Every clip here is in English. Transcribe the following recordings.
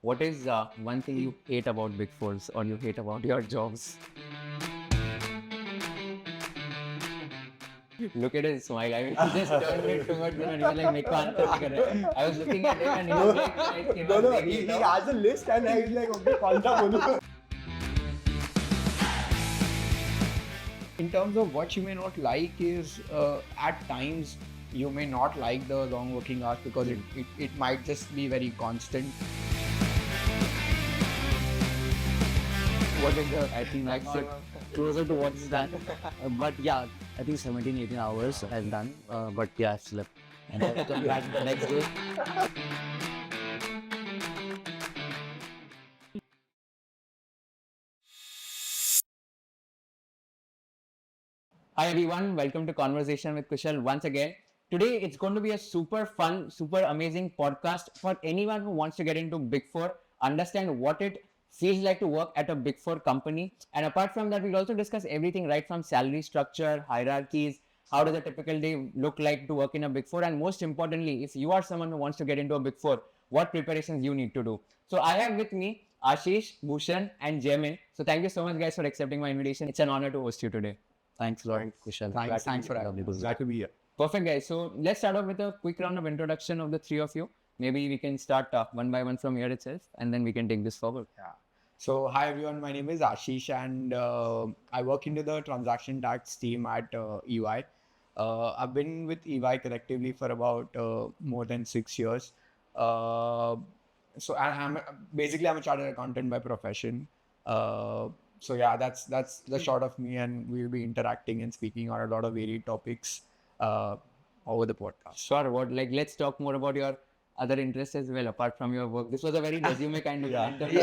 What is one thing you hate about Big Fours or you hate about your jobs? Look at his smile. I mean, he just turned it towards him and he was like, "Meko answer nahi kar raha hai." I was looking at him and he was like he was no, making he it out. has a list and he's like, okay, kaun sa bolu? In terms of what you may not like is at times you may not like the long working hours because it might just be very constant. What is the, I think that's closer to what's done. But yeah, I think 17, 18 hours I've done. But yeah, I've slept. And I'll come back the next day. Hi everyone, welcome to Conversation with Kushal once again. Today it's going to be a super fun, super amazing podcast for anyone who wants to get into Big Four, understand what it feels like to work at a Big Four company. And apart from that, we'll also discuss everything right from salary structure, hierarchies, how does a typical day look like to work in a Big Four, and most importantly, if you are someone who wants to get into a Big Four, what preparations you need to do. So I have with me Ashish, Bhushan, and Jamin. So thank you so much guys for accepting my invitation. It's an honor to host you today. Thanks a lot, Kushal. Thanks for having me. Glad to be here. Perfect, guys. So let's start off with a quick round of introduction of the three of you. Maybe we can start one by one from here itself, and then we can take this forward. Yeah. So, hi everyone, my name is Ashish and I work into the transaction tax team at EY. I've been with EY collectively for about more than 6 years. So, I'm a chartered accountant by profession. So yeah, that's the short of me, and we'll be interacting and speaking on a lot of varied topics uh, over the podcast. Sure. What let's talk more about your other interests as well, apart from your work. This was a very resume kind of interview.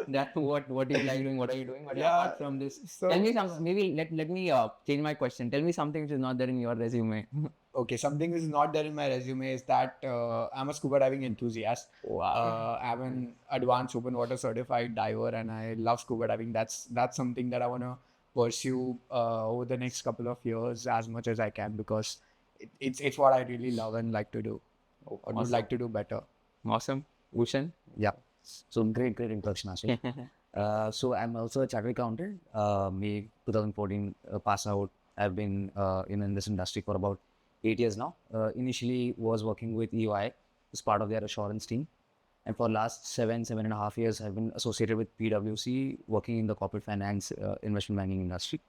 That what you like doing, what are you doing? But yeah, apart from this, So, tell me some. Maybe let me change my question. Tell me something which is not there in your resume. okay, something is not there in my resume is that I'm a scuba diving enthusiast. Wow. I'm an advanced open water certified diver, and I love scuba diving. That's something that I wanna pursue over the next couple of years as much as I can because it's what I really love and like to do, or would like to do better. Awesome. Bhushan. Yeah. So great introduction, Ashish. So I'm also a chartered accountant. Me 2014 pass out. I've been in this industry for about 8 years now. Initially was working with EY as part of their assurance team, and for last 7.5 years, I've been associated with PwC, working in the corporate finance investment banking industry.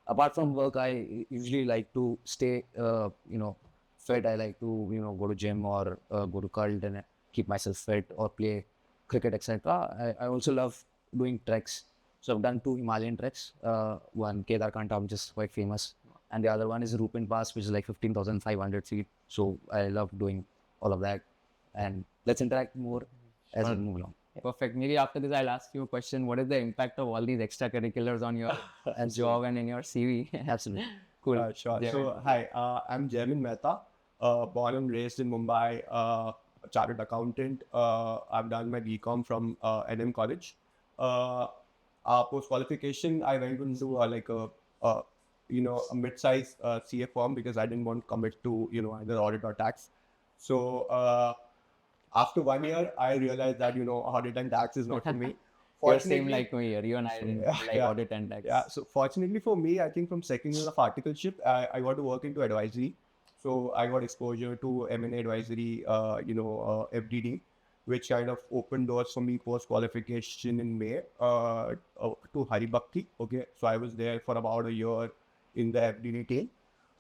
Apart from work, I usually like to stay, fit. I like to, go to gym or go to cult and keep myself fit or play cricket, etc. I also love doing treks. So I've done 2 Himalayan treks. One Kedarkanta, which is quite famous, and the other one is Rupin Pass, which is like 15,500 feet. So I love doing all of that. And let's interact more as we move along. Perfect. Maybe after this, I'll ask you a question. What is the impact of all these extracurriculars on your job and in your CV? Absolutely. Cool. Sure. Jamin. So, hi, I'm Jamin Mehta, born and raised in Mumbai, a chartered accountant. I've done my BCom from NM College. Post qualification, I went into a mid-size CA firm because I didn't want to commit to either audit or tax. So after 1 year, I realized that audit and tax is not for me. You're same like me here. You and I didn't like audit and tax. Yeah, so fortunately for me, I think from second year of articleship, I got to work into advisory. So I got exposure to M&A advisory, FDD, which kind of opened doors for me post qualification in May to Haribhakti. Okay, so I was there for about a year in the FDD team.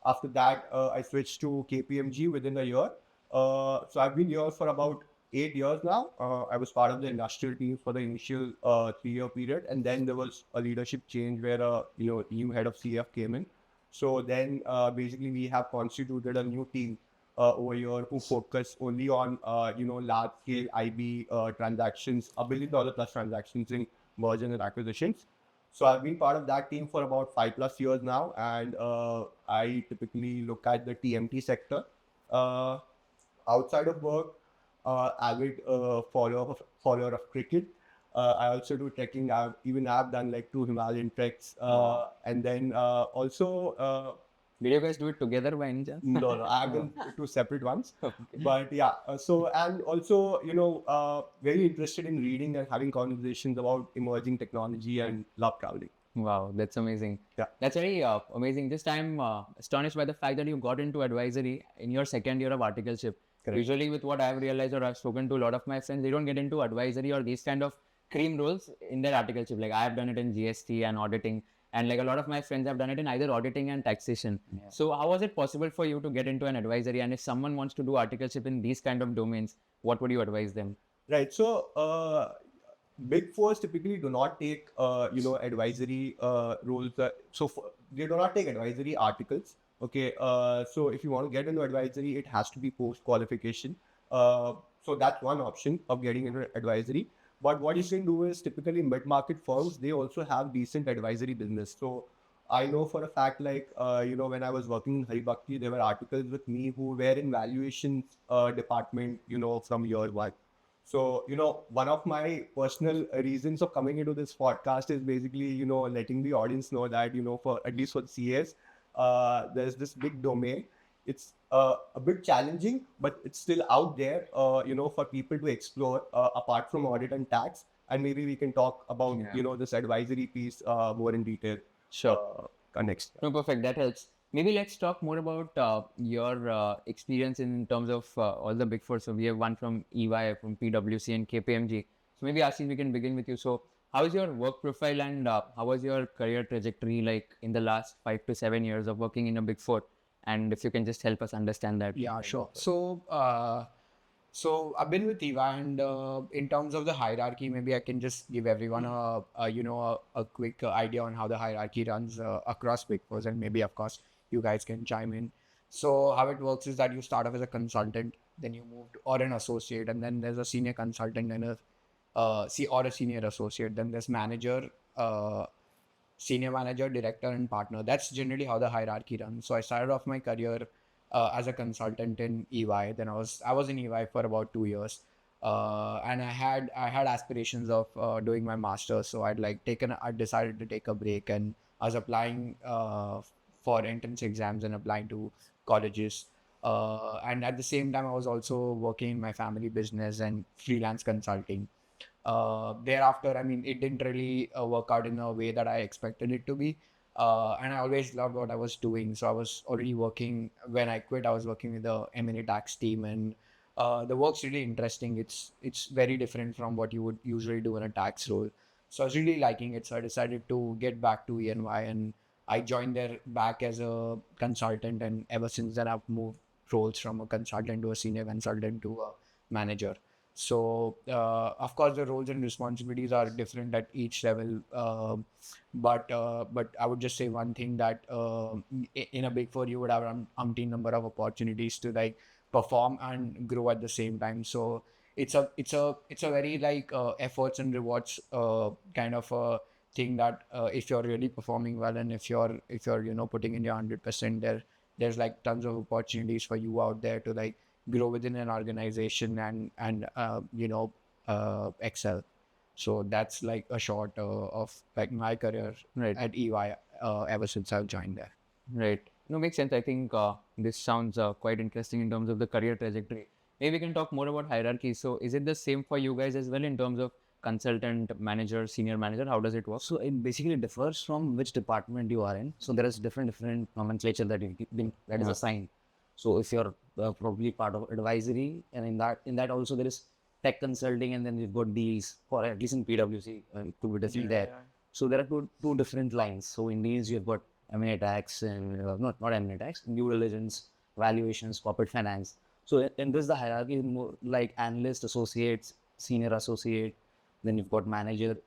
After that, I switched to KPMG within a year. So I've been here for about 8 years now. I was part of the industrial team for the initial 3-year period, and then there was a leadership change where new head of CF came in. So then basically we have constituted a new team over here who focus only on large scale IB transactions, $1 billion plus transactions in mergers and acquisitions. So I've been part of that team for about 5+ years now, and I typically look at the TMT sector. Outside of work, avid follower of cricket. I also do trekking. I've done like 2 Himalayan treks, and then also Did you guys do it together by any chance? No, I've been two separate ones. Okay. But yeah, and also, very interested in reading and having conversations about emerging technology and love traveling. Wow, that's amazing. Yeah. That's very amazing. Just I'm astonished by the fact that you got into advisory in your second year of articleship. Correct. Usually, with what I've realized or I've spoken to a lot of my friends, they don't get into advisory or these kind of cream roles in their articleship. Like I have done it in GST and auditing, and like a lot of my friends have done it in either auditing and taxation. Yeah. So, how was it possible for you to get into an advisory? And if someone wants to do articleship in these kind of domains, what would you advise them? Right. So, Big Fours typically do not take, advisory roles. They do not take advisory articles. Okay. So if you want to get into advisory, it has to be post qualification. So that's one option of getting into advisory. But what you can do is typically mid-market firms, they also have decent advisory business. So I know for a fact, like, when I was working in Haribhakti, there were articles with me who were in valuations department, from year one. So, one of my personal reasons of coming into this podcast is basically, letting the audience know that, for at least for CAs, there's this big domain. It's a bit challenging, but it's still out there, for people to explore apart from audit and tax. And maybe we can talk about, this advisory piece more in detail. Sure. Next. No, perfect. That helps. Maybe let's talk more about your experience in terms of all the big four. So we have one from EY, from PwC, and KPMG. So maybe Ashish, we can begin with you. So how is your work profile and how was your career trajectory like in the last 5 to 7 years of working in a big four? And if you can just help us understand that. Yeah, sure. So I've been with EVA, and in terms of the hierarchy, maybe I can just give everyone a quick idea on how the hierarchy runs across Big Fours, and maybe of course you guys can chime in. So how it works is that you start off as a consultant, then you move to, or an associate, and then there's a senior consultant and a senior associate. Then there's manager, senior manager, director, and partner. That's generally how the hierarchy runs. So I started off my career as a consultant in EY. Then I was in EY for about 2 years, and I had aspirations of doing my master's. So I decided to take a break, and I was applying for entrance exams and applying to colleges. And at the same time, I was also working in my family business and freelance consulting. Thereafter, I mean, it didn't really work out in a way that I expected it to be. And I always loved what I was doing. So I was already working, when I quit, I was working with the M&A tax team, and the work's really interesting. It's very different from what you would usually do in a tax role. So I was really liking it. So I decided to get back to ENY, and I joined there back as a consultant. And ever since then, I've moved roles from a consultant to a senior consultant to a manager. So of course the roles and responsibilities are different at each level, but I would just say one thing, that in a big four you would have an umpteen number of opportunities to like perform and grow at the same time. So it's a very like efforts and rewards kind of a thing, that if you're really performing well, and if you're putting in your 100%, there's like tons of opportunities for you out there to like grow within an organization and excel. So that's like a short of like my career Right. at EY ever since I've joined there. Right. No, makes sense. I think this sounds quite interesting in terms of the career trajectory. Maybe we can talk more about hierarchy. So is it the same for you guys as well in terms of consultant, manager, senior manager? How does it work? So it basically differs from which department you are in. So there is different nomenclature that is assigned. So if you're probably part of advisory, and in that also there is tech consulting, and then you've got deals, or at least in PwC, it could be different there. So there are two different lines. So in deals you've got M&A tax and not M&A tax, due diligence, valuations, corporate finance. So in this the hierarchy is more like analyst, associates, senior associate. Then you've got manager,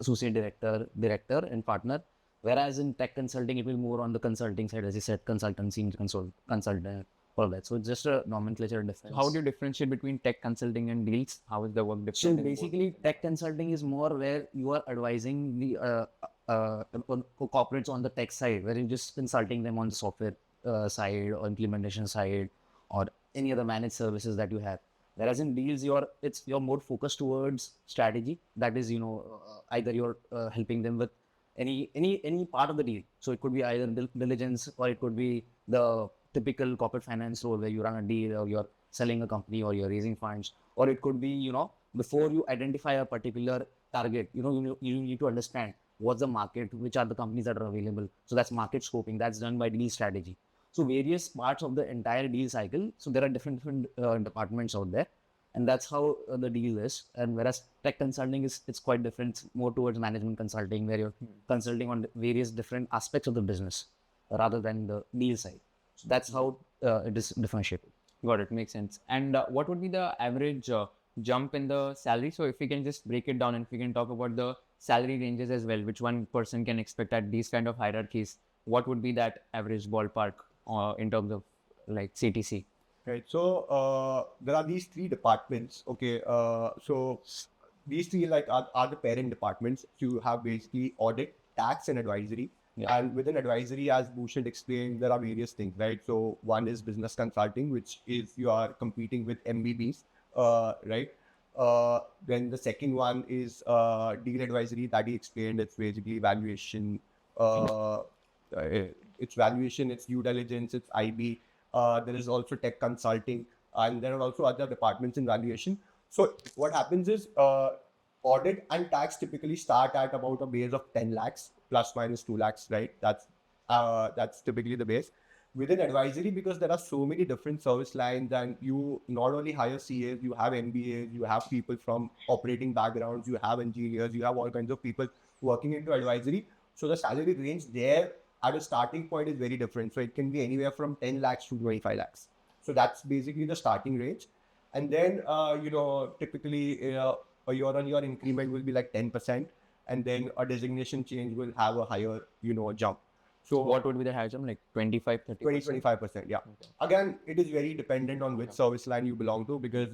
associate director, and partner. Whereas in tech consulting, it will more on the consulting side, as you said, consultant, senior consultant, all that. So it's just a nomenclature difference. How do you differentiate between tech consulting and deals? How is the work different? So in both? basically, tech consulting is more where you are advising the corporates on the tech side, where you're just consulting them on the software side or implementation side or any other managed services that you have. Whereas in deals, you're more focused towards strategy. That is, either you're helping them with any part of the deal. So it could be either diligence, or it could be the typical corporate finance role where you run a deal, or you're selling a company, or you're raising funds, or it could be, before you identify a particular target, you need to understand what's the market, which are the companies that are available. So that's market scoping. That's done by deal strategy. So various parts of the entire deal cycle. So there are different departments out there, and that's how the deal is. And whereas tech consulting it's quite different, it's more towards management consulting, where you're consulting on various different aspects of the business rather than the deal side. So that's how it is differentiated. Got it. Makes sense. And what would be the average jump in the salary? So if we can just break it down, and if we can talk about the salary ranges as well, which one person can expect at these kind of hierarchies, what would be that average ballpark in terms of like CTC? Right. So there are these three departments. Okay. So these three are the parent departments. You have basically audit, tax, and advisory. Yeah. And within advisory, as Bhushan explained, there are various things, right? So one is business consulting, which is you are competing with MBBs, right? Then the second one is deal advisory that he explained. It's basically valuation. It's valuation, it's due diligence, it's IB. There is also tech consulting, and there are also other departments in valuation. So what happens is audit and tax typically start at about a base of 10 lakhs plus minus 2 lakhs, right? That's typically the base. Within advisory, because there are so many different service lines, and you not only hire CAs, you have MBAs, you have people from operating backgrounds, you have engineers, you have all kinds of people working into advisory. So the salary range there at a starting point is very different. So it can be anywhere from 10 lakhs to 25 lakhs. So that's basically the starting range. And then, typically a year-on-year increment will be like 10%. And then a designation change will have a higher, jump. So what would be the higher jump, like 25, 30%? 20-25%, yeah. Okay. Again, it is very dependent on which service line you belong to, because,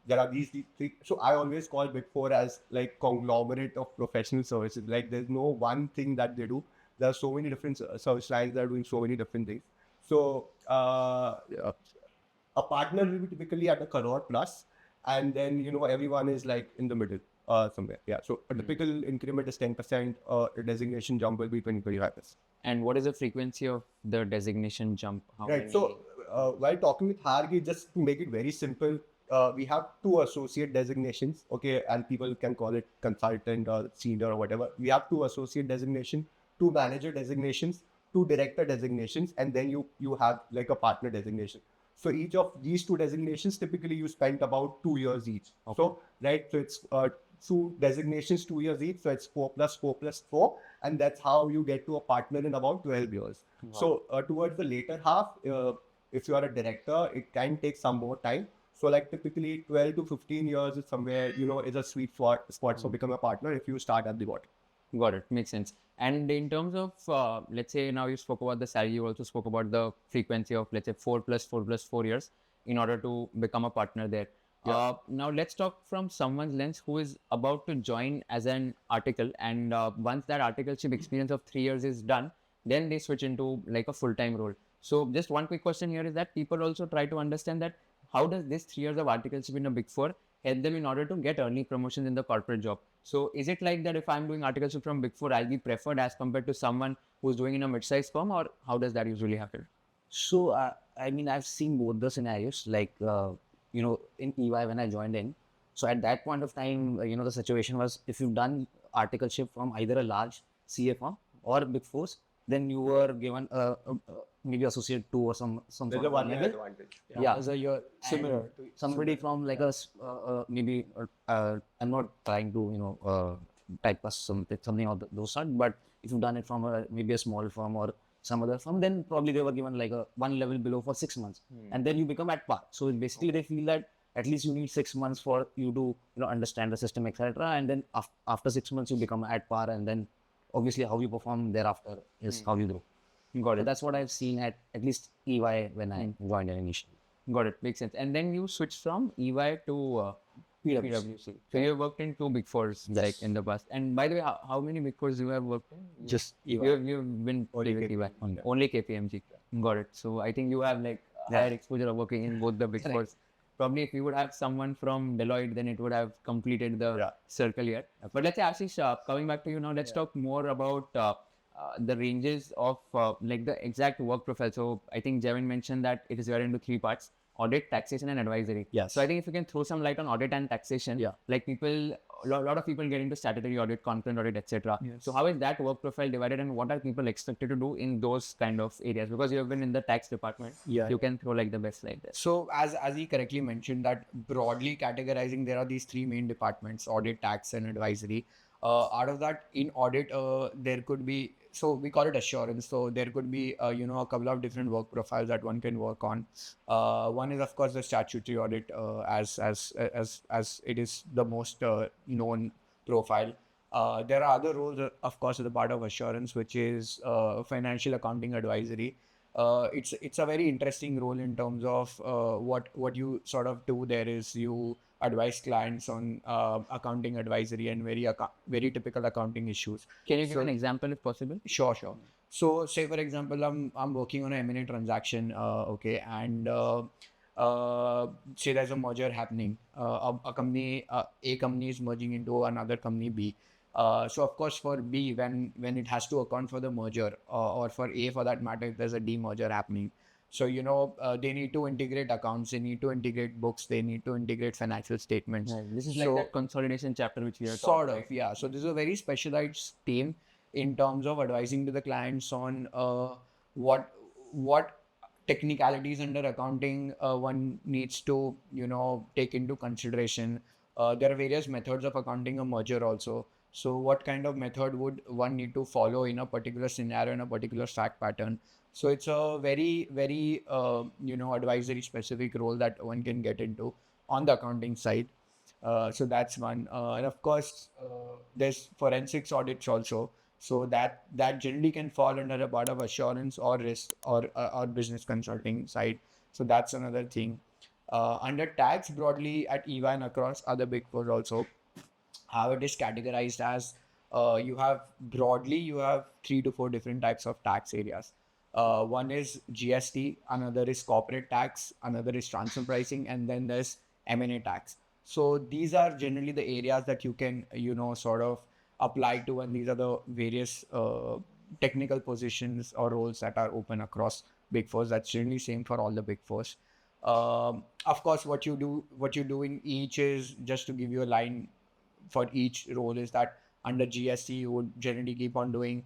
there are these three. So I always call Big Four as like conglomerate of professional services. Like there's no one thing that they do. There are so many different service lines that are doing so many different things. So a partner will be typically at a crore plus, and then everyone is like in the middle somewhere. Yeah. So a typical increment is 10%. A designation jump will be 20-25%. And what is the frequency of the designation jump? How Right. many- So while talking with hierarchy, just to make it very simple, we have two associate designations. Okay, and people can call it consultant or senior or whatever. We have two associate designation, two manager designations, two director designations, and then you have like a partner designation. So each of these two designations, typically you spend about 2 years each. Okay. So right, so it's two designations, 2 years each. So it's 4 plus 4 plus 4, and that's how you get to a partner in about 12 years. Wow. So towards the later half, if you are a director, it can take some more time. So like typically 12 to 15 years is somewhere, is a sweet spot for becoming a partner if you start at the bottom. Got it. Makes sense. And in terms of, let's say now you spoke about the salary, you also spoke about the frequency of, let's say 4 plus 4 plus 4 years in order to become a partner there. Yeah. Now let's talk from someone's lens who is about to join as an article, and once that articleship experience of 3 years is done, then they switch into like a full-time role. So just one quick question here is that people also try to understand that how does this 3 years of articleship in a Big Four help them in order to get early promotions in the corporate job? So is it like that if I'm doing articleship from Big Four, I'll be preferred as compared to someone who's doing in a mid-sized firm, or how does that usually happen? So, I've seen both the scenarios, like, in EY when I joined in. So at that point of time, the situation was if you've done articleship from either a large CA firm or Big Fours, then you were given maybe associate 2 or some There's sort a of 1 year level. advantage. Yeah. As a year similar. Somebody from like maybe I'm not trying to typecast something of those sort, but if you've done it from maybe a small firm or some other firm, then probably they were given like a 1 level below for 6 months, and then you become at par. So basically they feel that at least you need 6 months for you to understand the system, etc. And then after 6 months you become at par, and then obviously how you perform thereafter is how you grow. Got So it. that's what I've seen at least EY when I joined in initially. Got it. Makes sense. And then you switched from EY to PwC. So you have worked in 2 Big Fours like in the past. And by the way, how many Big Fours you have worked in? Just You've been Only with EY. KPMG. Only KPMG. Got it. So I think you have like higher exposure of working in both the Big Fours. Probably if we would have someone from Deloitte, then it would have completed the circle here. But let's say, Ashish, coming back to you now, let's talk more about the ranges of like the exact work profile. So I think Jevin mentioned that it is divided into three parts: audit, taxation, and advisory. Yes. So I think if you can throw some light on audit and taxation, like people, a lot of people get into statutory audit, concurrent audit, etc. So how is that work profile divided, and what are people expected to do in those kind of areas? Because you have been in the tax department, you can throw like the best light there. So as he correctly mentioned, that broadly categorizing, there are these three main departments: audit, tax, and advisory. Out of that, in audit, there could be, so we call it assurance. So there could be a couple of different work profiles that one can work on. One is of course the statutory audit, as it is the most known profile. There are other roles, of course, as a part of assurance, which is financial accounting advisory. It's a very interesting role in terms of what you sort of do there is you advise clients on accounting advisory and very typical accounting issues. Can you give an example if possible? Sure. So say for example, I'm working on an M&A transaction, okay, and say there's a merger happening. A company A company is merging into another company B. So of course for B, when it has to account for the merger, or for A for that matter, if there's a demerger happening. So they need to integrate accounts, they need to integrate books, they need to integrate financial statements. This is like that consolidation chapter which we are sort of, yeah. So this is a very specialized team in terms of advising to the clients on what technicalities under accounting one needs to take into consideration. There are various methods of accounting a merger also. So what kind of method would one need to follow in a particular scenario, in a particular fact pattern? So it's a very, very advisory specific role that one can get into on the accounting side. So that's one. And of course, there's forensics audits also. So that generally can fall under a part of assurance or risk or business consulting side. So that's another thing. Under tax broadly at EY and across other big four also, how it is categorized as you have 3 to 4 different types of tax areas. One is GST, another is corporate tax, another is transfer pricing, and then there's M&A tax. So these are generally the areas that you can sort of apply to, and these are the various technical positions or roles that are open across big fours. That's generally same for all the big fours. Of course, what you do in each is, just to give you a line for each role, is that under GST you would generally keep on doing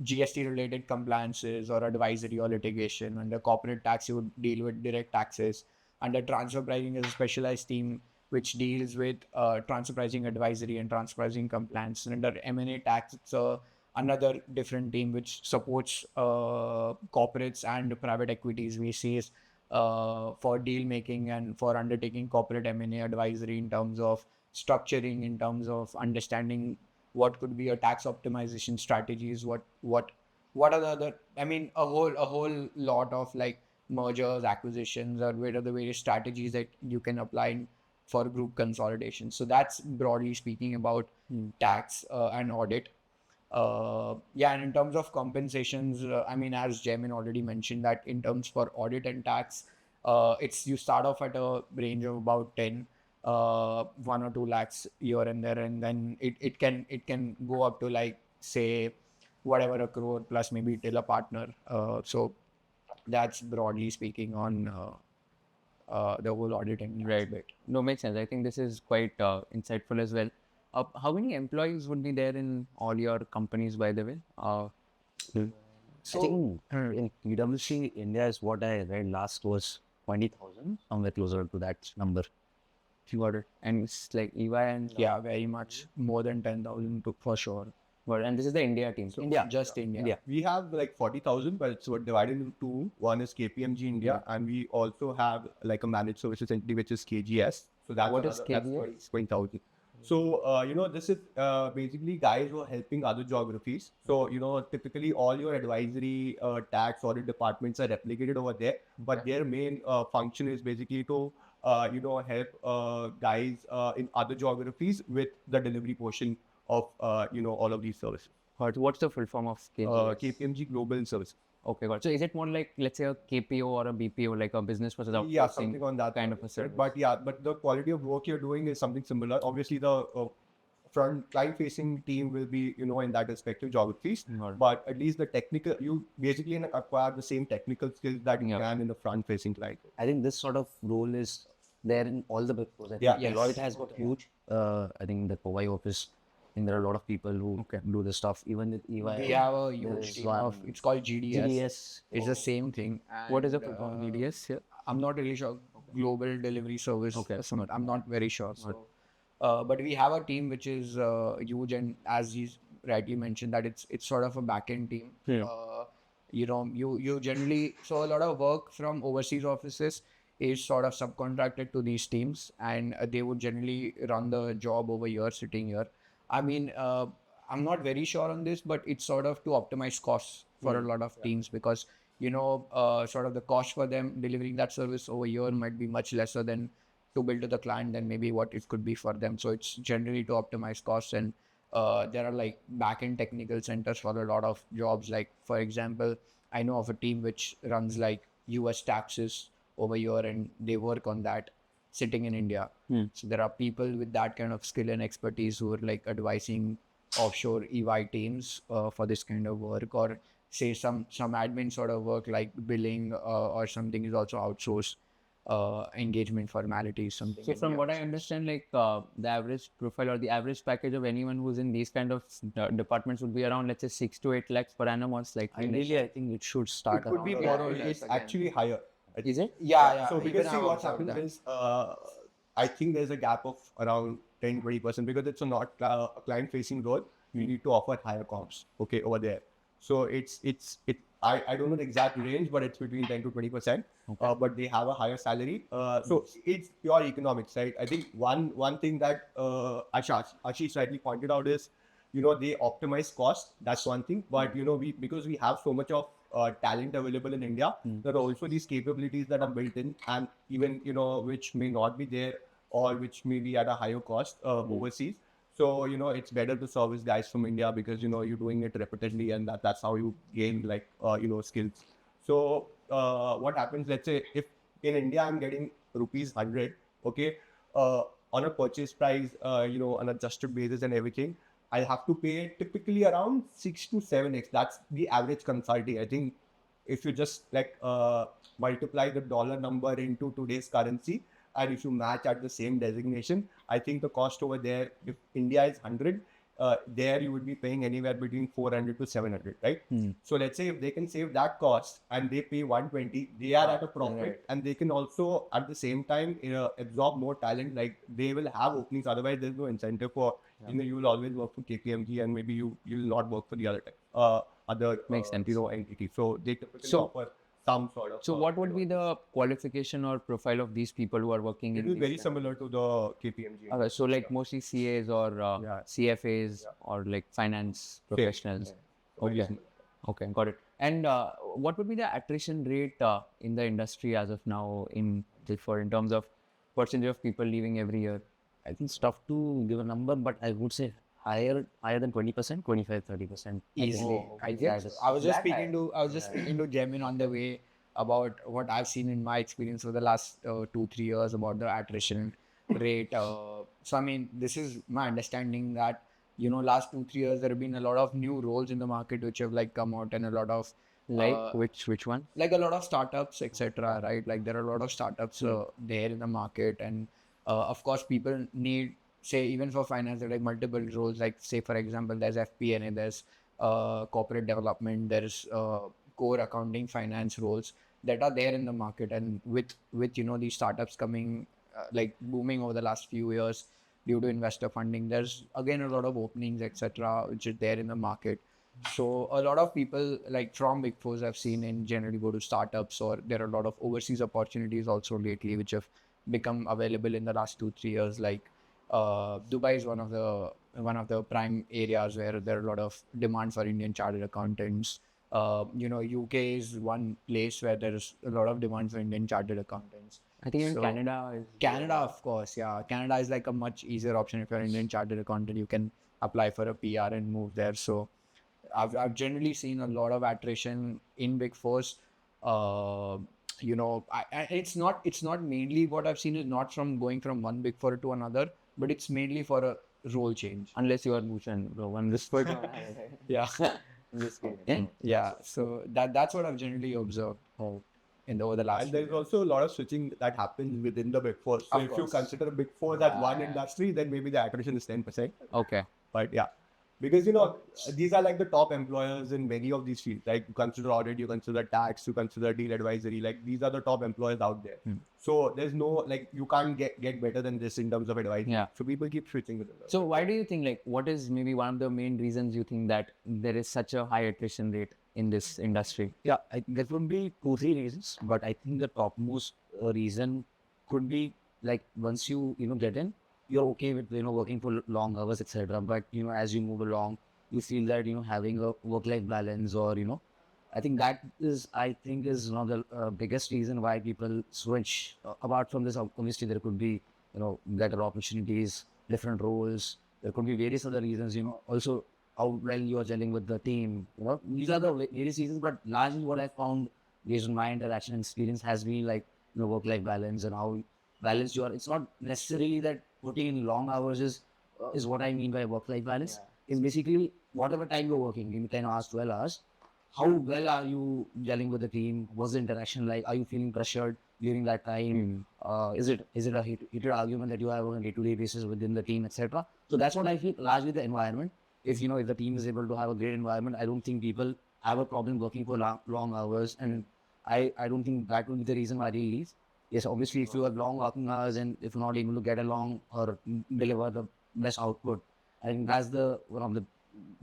GST related compliances or advisory or litigation. Under corporate tax you would deal with direct taxes. Under transfer pricing is a specialized team which deals with transfer pricing advisory and transfer pricing compliance. And under M&A tax, it's another different team which supports corporates and private equities VCs for deal making and for undertaking corporate M&A advisory in terms of structuring, in terms of understanding what could be a tax optimization strategies, what are the other, I mean, a whole lot of like mergers, acquisitions, or what are the various strategies that you can apply for group consolidation. So that's broadly speaking about tax and audit. And in terms of compensations, I mean, as Jaimin already mentioned, that in terms for audit and tax, you start off at a range of about 1 or 2 lakhs here and there, and then it can go up to like say whatever, a crore plus maybe till a partner. So that's broadly speaking on the whole audit and tax bit. No, makes sense. I think this is quite insightful as well. How many employees would be there in all your companies, by the way? So I think in PwC India is what I read last was 20,000, somewhere closer to that number. If you got it. And it's like EY and Yeah, very much more than 10,000 for sure. Well, and this is the India team. So India, just India. We have like 40,000, but it's divided into two. One is KPMG India, and we also have like a managed services entity which is KGS. So that's What is KGS? That's 20,000. So this is basically guys who are helping other geographies. So typically all your advisory, tax, audit departments are replicated over there, but their main function is basically to help guys in other geographies with the delivery portion of all of these services. What's the full form of KGS? KPMG Global Services. Okay, got it. So is it more like, let's say, a KPO or a BPO, like a business process outsourcing? Yeah, something on that kind sort, of a right? service. But the quality of work you're doing is something similar. Obviously, the front client-facing team will be, in that respective geographies. Got it. But at least the technical, you basically acquire the same technical skills that you Yeah. can in the front-facing client. I think this sort of role is there in all the big fours. I think Yeah. Deloitte has got huge. I think the KwK office, I think there are a lot of people who do this stuff. Even with EY, We have a there huge is team of, one it's called GDS. GDS. It's the same thing. What is the And, program DDS here? I'm not really sure. Global Delivery Service. Okay. I'm not very sure. So, but we have a team which is huge, and as you rightly mentioned, that it's sort of a back-end team. Yeah. You generally, so a lot of work from overseas offices is sort of subcontracted to these teams, and they would generally run the job over here, sitting here. I mean, I'm not very sure on this, but it's sort of to optimize costs for a lot of teams, because sort of the cost for them delivering that service over here might be much lesser than to bill to the client than maybe what it could be for them. So it's generally to optimize costs, and there are like back-end technical centers for a lot of jobs. Like, for example, I know of a team which runs like US taxes over here, and they work on that sitting in India. So there are people with that kind of skill and expertise who are like advising offshore EY teams for this kind of work, or say some admin sort of work like billing or something is also outsourced. Engagement formalities, something. So in from the what I outsource. understand, like the average profile or the average package of anyone who's in these kind of departments would be around, let's say, 6 to 8 lakhs per annum or slightly less. Ideally, I think it should start. It could be around more that. or it's actually higher. Is it? Yeah. So even because see I've what observed happens that. is, I think there's a gap of around 10-20% because it's not a client-facing role. You need to offer higher comps, okay, over there. So I don't know the exact range, but it's between 10 to 20%. But they have a higher salary. So it's pure economics, right? I think one thing that Ashish rightly pointed out is, they optimize cost. That's one thing. But because we have so much of talent available in India, there are also these capabilities that are built in, and even which may not be there, or which may be at a higher cost overseas. So it's better to service guys from India, because you're doing it repeatedly, and that's how you gain like skills. So what happens? Let's say if in India I'm getting rupees 100, okay, on a purchase price, on adjusted basis and everything, I have to pay typically around 6 to 7x. That's the average consulting. I think if you just like multiply the dollar number into today's currency, and if you match at the same designation, I think the cost over there, if India is 100, there you would be paying anywhere between 400 to 700, right? So let's say if they can save that cost and they pay 120, they are at a profit, and they can also at the same time absorb more talent. Like they will have openings. Otherwise, there's no incentive for you will always work for KPMG, and maybe you'll not work for the other Makes sense. entity. So they typically So- offer some sort of. So what would be the qualification or profile of these people who are working It in is these very kind- similar to the KPMG. Okay, so like mostly CAs or Yeah. CFAs or like finance professionals. Very Okay. similar. Okay, got it. And what would be the attrition rate in the industry as of now in terms of percentage of people leaving every year? I think it's tough to give a number, but I would say higher than 20%, 25, 30%. Easily. I guess I was just speaking to Jemin on the way about what I've seen in my experience over the last 2-3 years about the attrition rate. So I mean, this is my understanding that last 2-3 years there have been a lot of new roles in the market which have like come out, and a lot of Like which one? like a lot of startups, etc. Right? Like there are a lot of startups there in the market, and of course people need, say, even for finance, there are like multiple roles. Like say for example, there's FP&A, there's corporate development, there's core accounting, finance roles that are there in the market. And with these startups coming like booming over the last few years due to investor funding, there's again a lot of openings, etc., which is there in the market. So a lot of people like from Big Fours I've seen in generally go to startups, or there are a lot of overseas opportunities also lately which have become available in the last 2-3 years. Like Dubai is one of the prime areas where there are a lot of demand for Indian chartered accountants. UK is one place where there is a lot of demand for Indian chartered accountants. I think in So- Canada is Canada, of course, yeah. Canada is like a much easier option. If you're an Indian chartered accountant, you can apply for a PR and move there. So I've generally seen a lot of attrition in Big Fours. It's not mainly what I've seen is not from going from one Big Four to another, but it's mainly for a role change. Unless you are Bhushan, bro. One whisper. Yeah. Just kidding. Yeah, so that's what I've generally observed over the last And few there's years. also a lot of switching that happens within the Big Four. So Of if you course. consider Big Four as one industry, then maybe the attrition is 10%. Okay. But yeah, because these are like the top employers in many of these fields. Like you consider audit, you consider tax, you consider deal advisory. Like these are the top employers out there. So there's no like you can't get better than this in terms of advice. Yeah. So people keep switching with it. So why do you think, like, what is maybe one of the main reasons you think that there is such a high attrition rate in this industry? Yeah, there could be 2-3 reasons, but I think the topmost reason could be like once you get in, you're okay with working for long hours, etc. But as you move along, you feel that having a work-life balance, or I think that is one of the biggest reason why people switch. Apart from this, obviously there could be better opportunities, different roles. There could be various other reasons. Also how well you are gelling with the team. These are the various reasons. But largely, what I found based on my interaction and experience has been like work-life balance and how balanced you are. It's not necessarily that putting in long hours is what I mean by work-life balance. It's basically whatever time you're working, in 10 hours, 12 hours, how well are you gelling with the team? What's the interaction like? Are you feeling pressured during that time? Is it a heated argument that you have on a day-to-day basis within the team, etc.? So that's what I feel. Largely the environment. If the team is able to have a great environment, I don't think people have a problem working for long hours, and I don't think that will be the reason why they leave. Yes, obviously, if you have long working hours and if you're not able to get along or deliver the best output, I think that's one of the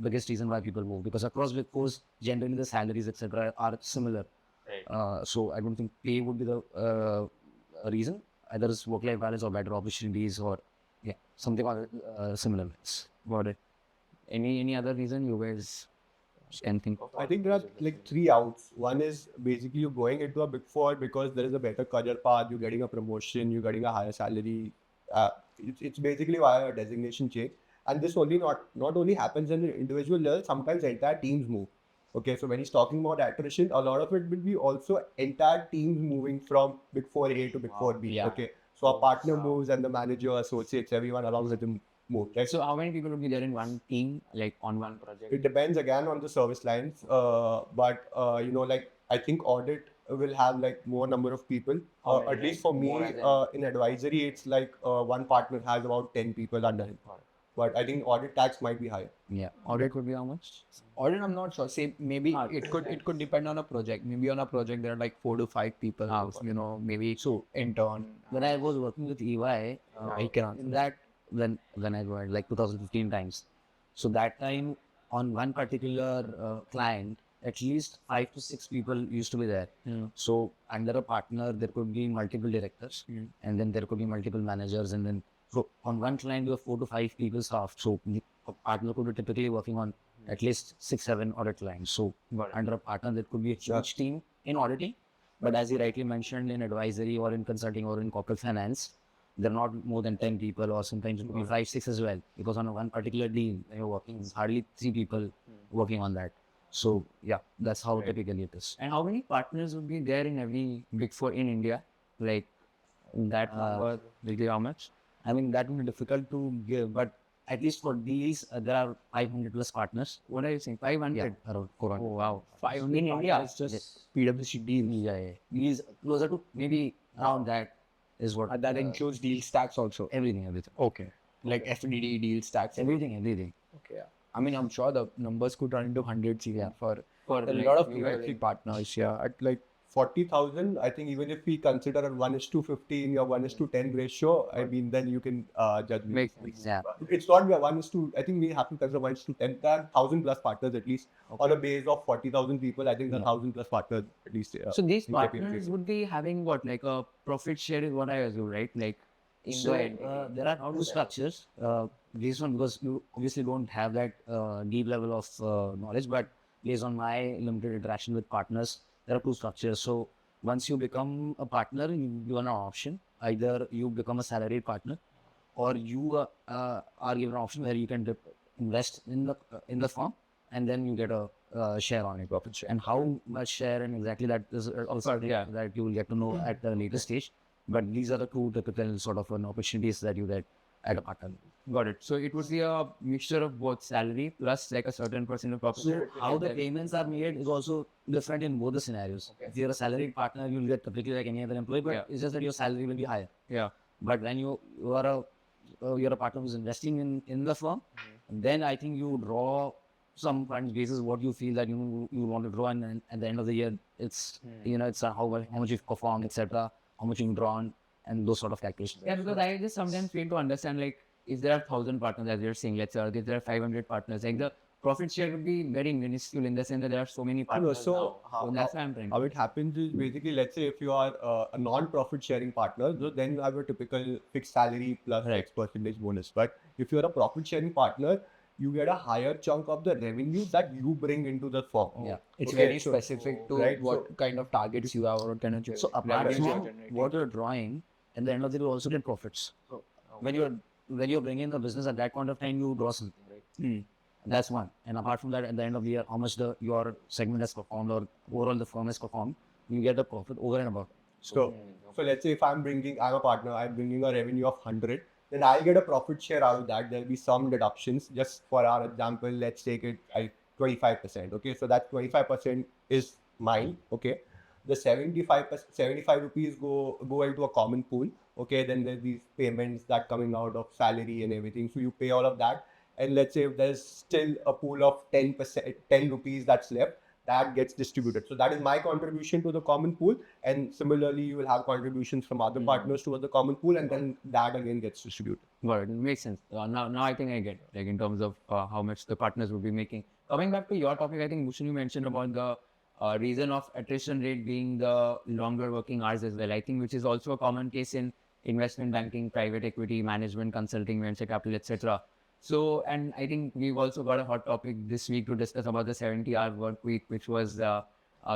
biggest reason why people move, because across Big Fours, generally the salaries, etc., are similar. So I don't think pay would be the reason. Either it's work-life balance or better opportunities, or something similar. Got it. Any other reason you guys can think of? I think there are like 3 outs. One is basically you going into a Big Four because there is a better career path, you're getting a promotion, you're getting a higher salary. It's basically via a designation change. And this not only happens in the individual level, sometimes entire teams move. Okay, so when he's talking about attrition, a lot of it will be also entire teams moving from Big 4A to Big 4B. Yeah. Okay, so a partner moves and the manager, associates, everyone along with him move. Right? So how many people would be there in one team, like on one project? It depends again on the service lines, but like I think audit will have like more number of people. At least for me, in advisory, it's like one partner has about 10 people under him. But I think audit tax might be higher. Yeah. Audit would be how much? Audit, I'm not sure. Say maybe it could depend on a project. Maybe on a project there are like 4 to 5 people. Maybe So intern. when I was working with EY, I can answer in that when I joined like 2015 times, so that time on one particular client, at least 5 to 6 people used to be there. So under a partner, there could be multiple directors, and then there could be multiple managers, and then so on one client you have 4 to 5 people staff. So a partner could be typically working on at least 6-7 audit clients. So under a partner, there could be a huge team in auditing. But as you rightly mentioned, in advisory or in consulting or in corporate finance, there are not more than 10 people, or sometimes it could be 5-6 as well. Because on one particular deal, you're working, there's hardly 3 people working on that. So yeah, that's how typically it is. And how many partners would be there in every Big Four in India? Like that number, really how much? I mean, that would be difficult to give, but at least for these, there are 500 plus partners. What are you saying? 500? Yeah, around 400. Oh wow. 500 in India. It's just PwC deal. Yeah. These closer to maybe around that is what. That includes deal stacks also. Everything. Okay. Like FDD deal stacks. Everything. Okay. Yeah. I mean, I'm sure the numbers could run into hundreds even for For a like lot of you guys. PwC partners. Yeah. At like 40,000, I think even if we consider a 1:15 or 1:10 ratio, I mean, then you can judge me. Makes sense. Yeah. It's not 1:, I think we have to consider 1:10. There are 1,000 plus partners at least. On a base of 40,000 people, I think there are 1,000 plus partners at least. So these in partners KPMG. would be having what, like a profit share is what I assume, right? Like in So the end. there are two structures. Based on, because you obviously don't have that deep level of knowledge, but based on my limited interaction with partners, there are two structures. So once you become a partner, you are an option. Either you become a salaried partner, or you are given an option where you can invest in the firm, and then you get a share on it. Profit share. And how much share and exactly that is also that you will get to know at the later stage. But these are the two typical sort of opportunities that you get at a partner. Got it. So it would be a mixture of both salary plus like a certain percent of profit. So how the payments are made is also different in both the scenarios. If you're a salaried partner, you'll get completely like any other employee, but it's just that your salary will be higher. Yeah. But when you're a partner who's investing in the firm, then I think you draw some funds basis what you feel that you want to draw, and then at the end of the year, it's it's how much you've performed, etc., how much you've drawn, and those sort of calculations. Yeah, because I just sometimes fail to understand, like, if there are 1,000 partners, as you're saying, let's say, or if there are 500 partners, like the profit share would be very minuscule in the sense that there are so many partners. So That's why I'm trying. how it happens is basically, let's say if you are a non-profit sharing partner, so then you have a typical fixed salary plus X percentage bonus. But if you're a profit sharing partner, you get a higher chunk of the revenue that you bring into the firm. Yeah. It's Okay, very so- specific to right, what kind of targets you have or what kind of So apart revenues you're from generating. what you're drawing, at the end of the day, you also get profits. When you're bringing in the business at that point of time, you draw something, right? That's one. And apart from that, at the end of the year, how much your segment has performed or overall the firm has performed, you get a profit over and above. So let's say if I'm a partner, I'm bringing a revenue of 100, then I'll get a profit share out of that. There'll be some deductions. Just for our example, let's take it 25%. Okay, so that 25% is mine. Okay, the 75 rupees go into a common pool. Okay, then there's these payments that coming out of salary and everything. So you pay all of that. And let's say if there's still a pool of 10%, 10 rupees that's left, that gets distributed. So that is my contribution to the common pool. And similarly, you will have contributions from other partners towards the common pool, and then that again gets distributed. Got it. Makes sense. Now I think I get it, like in terms of how much the partners would be making. Coming back to your topic, I think Bhushan, you mentioned about the reason of attrition rate being the longer working hours as well. I think which is also a common case in investment banking, private equity, management, consulting, venture capital, etc. So, and I think we've also got a hot topic this week to discuss about the 70-hour work week, which was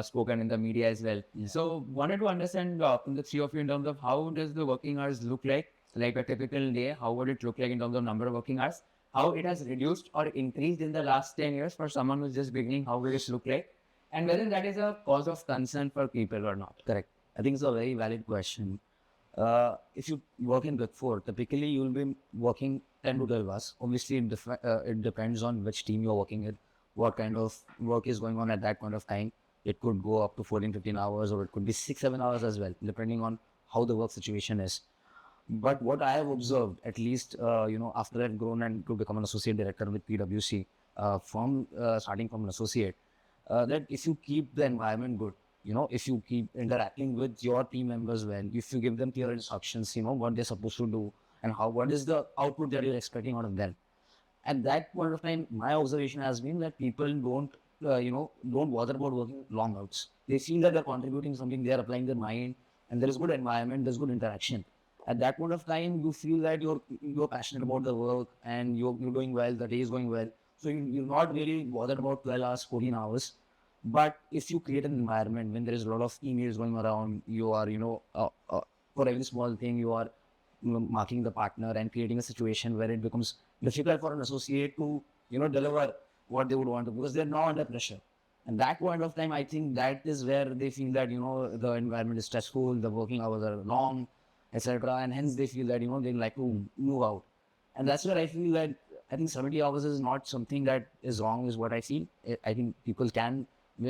spoken in the media as well. So, wanted to understand from the three of you in terms of how does the working hours look like a typical day? How would it look like in terms of number of working hours? How it has reduced or increased in the last 10 years for someone who's just beginning? How will it look like? And whether that is a cause of concern for people or not. Correct. I think it's a very valid question. If you work in Big Four, typically you'll be working 10 to 12 hours. Obviously, it depends on which team you're working with, what kind of work is going on at that point of time. It could go up to 14, 15 hours, or it could be 6, 7 hours as well, depending on how the work situation is. But what I have observed, at least, after I've grown and to become an associate director with PwC, starting from an associate, that if you keep the environment good, if you keep interacting with your team members well, if you give them clear instructions, what they're supposed to do and what is the output that you're expecting out of them. At that point of time, my observation has been that people don't bother about working long hours. They feel that they're contributing something, they're applying their mind, and there is good environment, there's good interaction. At that point of time, you feel that you're passionate about the work and you're doing well, the day is going well. So you're not really bothered about 12 hours, 14 hours. But if you create an environment when there is a lot of emails going around, you are, for every small thing, you are marking the partner and creating a situation where it becomes difficult for an associate to, deliver what they would want to, because they're now under pressure. And that point of time, I think that is where they feel that, the environment is stressful, the working hours are long, etc. And hence they feel that, they like to move out. And that's where I feel that I think 70 hours is not something that is wrong, is what I feel. I think people can,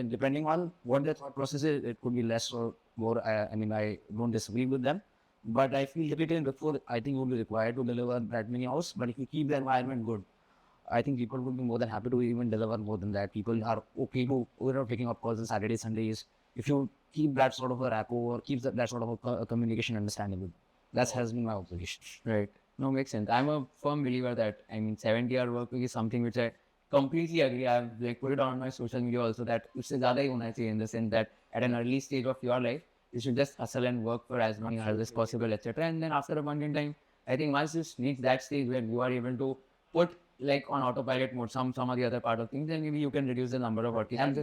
depending on what their thought process is, it could be less or more. I don't disagree with them. But I feel typically before, I think you will be required to deliver that many hours. But if you keep the environment good, I think people would be more than happy to even deliver more than that. People are okay to picking up calls on Saturdays, Sundays. If you keep that sort of a rapport or keep that sort of a communication understandable, that has been my observation. Right. No, makes sense. I'm a firm believer that 70-hour work week is something which I completely agree. I've put it on my social media also that usse zyada hi hona chahiye, in the sense that at an early stage of your life, you should just hustle and work for as many hours as possible, etc. And then after a point in time, I think once you reach that stage where you are able to put like on autopilot mode some of the other part of things, then maybe you can reduce the number of working hours.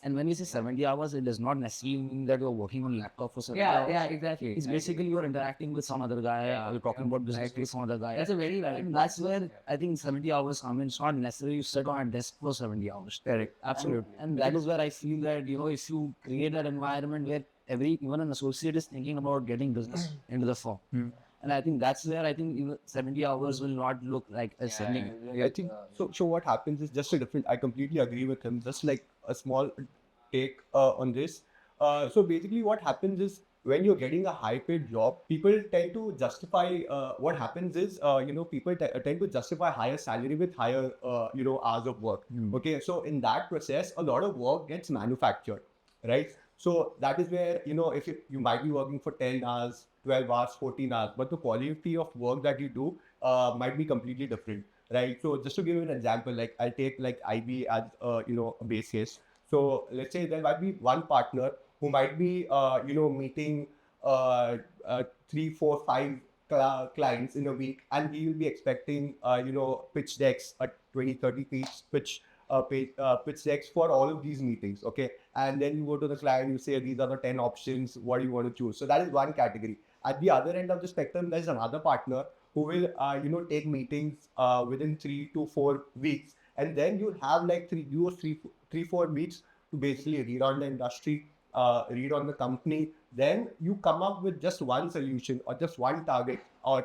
And when we say 70 hours, it does not necessarily mean that you're working on laptop for 70 hours. Yeah, exactly. It's basically you're interacting with some other guy, you're talking about business with some other guy. That's a very valid. And that's where I think 70 hours come in. It's not necessarily you sit on a desk for 70 hours. Correct. Absolutely. And that is where I feel that, if you create that environment where even an associate is thinking about getting business into the firm. And I think that's where I think even 70 hours will not look like a 70. I think so. So what happens is just a different. I completely agree with him. Just like a small take on this. So basically, what happens is when you're getting a high-paid job, people tend to justify. What happens is, people tend to justify higher salary with higher, hours of work. Okay, so in that process, a lot of work gets manufactured, right? So that is where, if you might be working for 10 hours, 12 hours, 14 hours, but the quality of work that you do might be completely different, right? So just to give you an example, like I'll take like IB as, a base case. So let's say there might be one partner who might be, meeting 3, 4, 5 clients in a week, and he will be expecting, pitch decks, 20, 30 pitch decks for all of these meetings, okay? And then you go to the client, you say, these are the 10 options, what do you want to choose? So that is one category. At the other end of the spectrum, there's another partner who will, take meetings within 3 to 4 weeks. And then you have like 3, 4 weeks to basically read on the industry, read on the company. Then you come up with just one solution or just one target, or,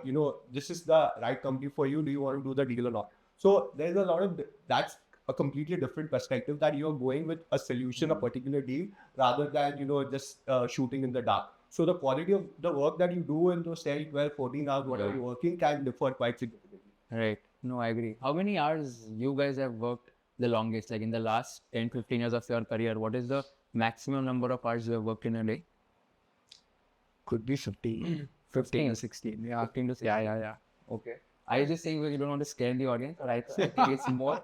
this is the right company for you. Do you want to do the deal or not? So there's a lot of, that's a completely different perspective, that you're going with a solution, a particular deal, rather than, just shooting in the dark. So the quality of the work that you do in those 10, 12, 14 hours, whatever you're working, can differ quite significantly. Right. No, I agree. How many hours you guys have worked the longest? Like in the last 10, 15 years of your career, what is the maximum number of hours you have worked in a day? Could be 15. 15 or 16. Yeah. 15 to 16. Yeah. Okay. I was just saying you don't want to scare the audience, or I think it's more.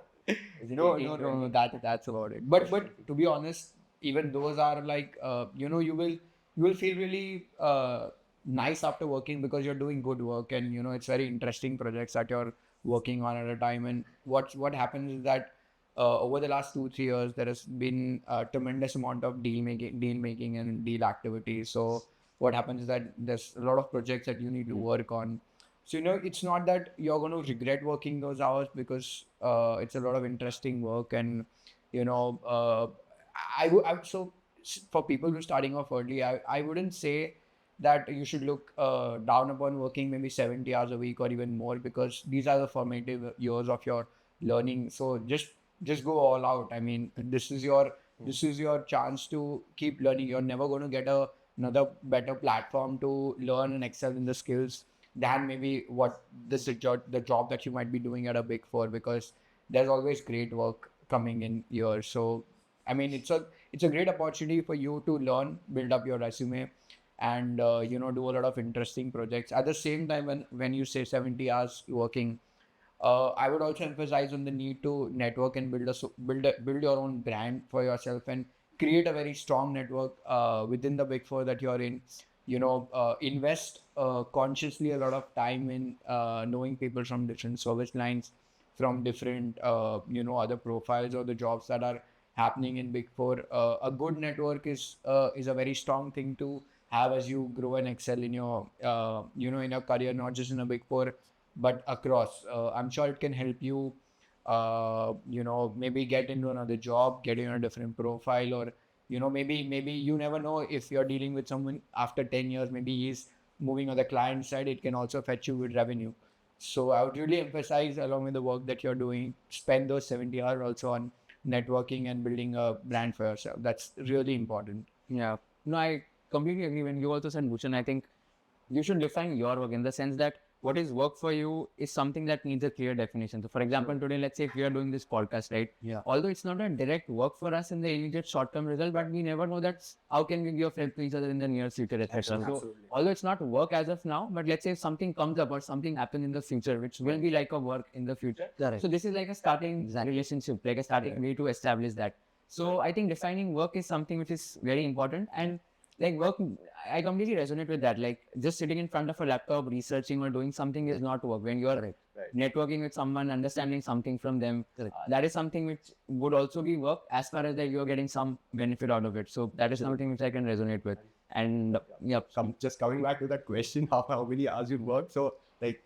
No, that's about it. But to be honest, even those are like, you will feel really nice after working, because you're doing good work, and it's very interesting projects that you're working on at a time. And what happens is that over the last 2-3 years, there has been a tremendous amount of deal making and deal activity. So what happens is that there's a lot of projects that you need to work on. So, it's not that you're going to regret working those hours, because it's a lot of interesting work. And, so for people who are starting off early, I wouldn't say that you should look down upon working maybe 70 hours a week or even more, because these are the formative years of your learning. So just go all out. I mean, this is your chance to keep learning. You're never going to get another better platform to learn and excel in the skills than maybe what the job that you might be doing at a Big Four, because there's always great work coming in here. So, I mean, it's a great opportunity for you to learn, build up your resume, and do a lot of interesting projects. At the same time, when you say 70 hours working, I would also emphasize on the need to network and build your own brand for yourself, and create a very strong network within the Big Four that you're in. Invest consciously a lot of time in knowing people from different service lines, from different other profiles or the jobs that are happening in Big Four. A good network is a very strong thing to have as you grow and excel in your in your career, not just in a Big Four but across. I'm sure it can help you maybe get into another job, get in a different profile, or maybe you never know, if you're dealing with someone after 10 years, maybe he's moving on the client side, it can also fetch you with revenue. So I would really emphasize, along with the work that you're doing, spend those 70 hours also on networking and building a brand for yourself. That's really important. Yeah. No, I completely agree. When you also said, Bhushan, I think you should define your work in the sense that what is work for you is something that needs a clear definition. So, for example, today, let's say if we are doing this podcast, right? Yeah. Although it's not a direct work for us in the immediate short-term result, but we never know that how can we be of help to each other in the near future, etc. So, although it's not work as of now, but let's say if something comes up or something happens in the future, which will be like a work in the future. Correct. So, this is like a starting relationship, like a starting way to establish that. So, I think defining work is something which is very important. And like work, I completely resonate with that. Like just sitting in front of a laptop, researching or doing something is not work. When networking with someone, understanding something from them. Correct. That is something which would also be work as far as that you're getting some benefit out of it. So that is something which I can resonate with. And yeah, Just coming back to that question, how many hours you work? So like,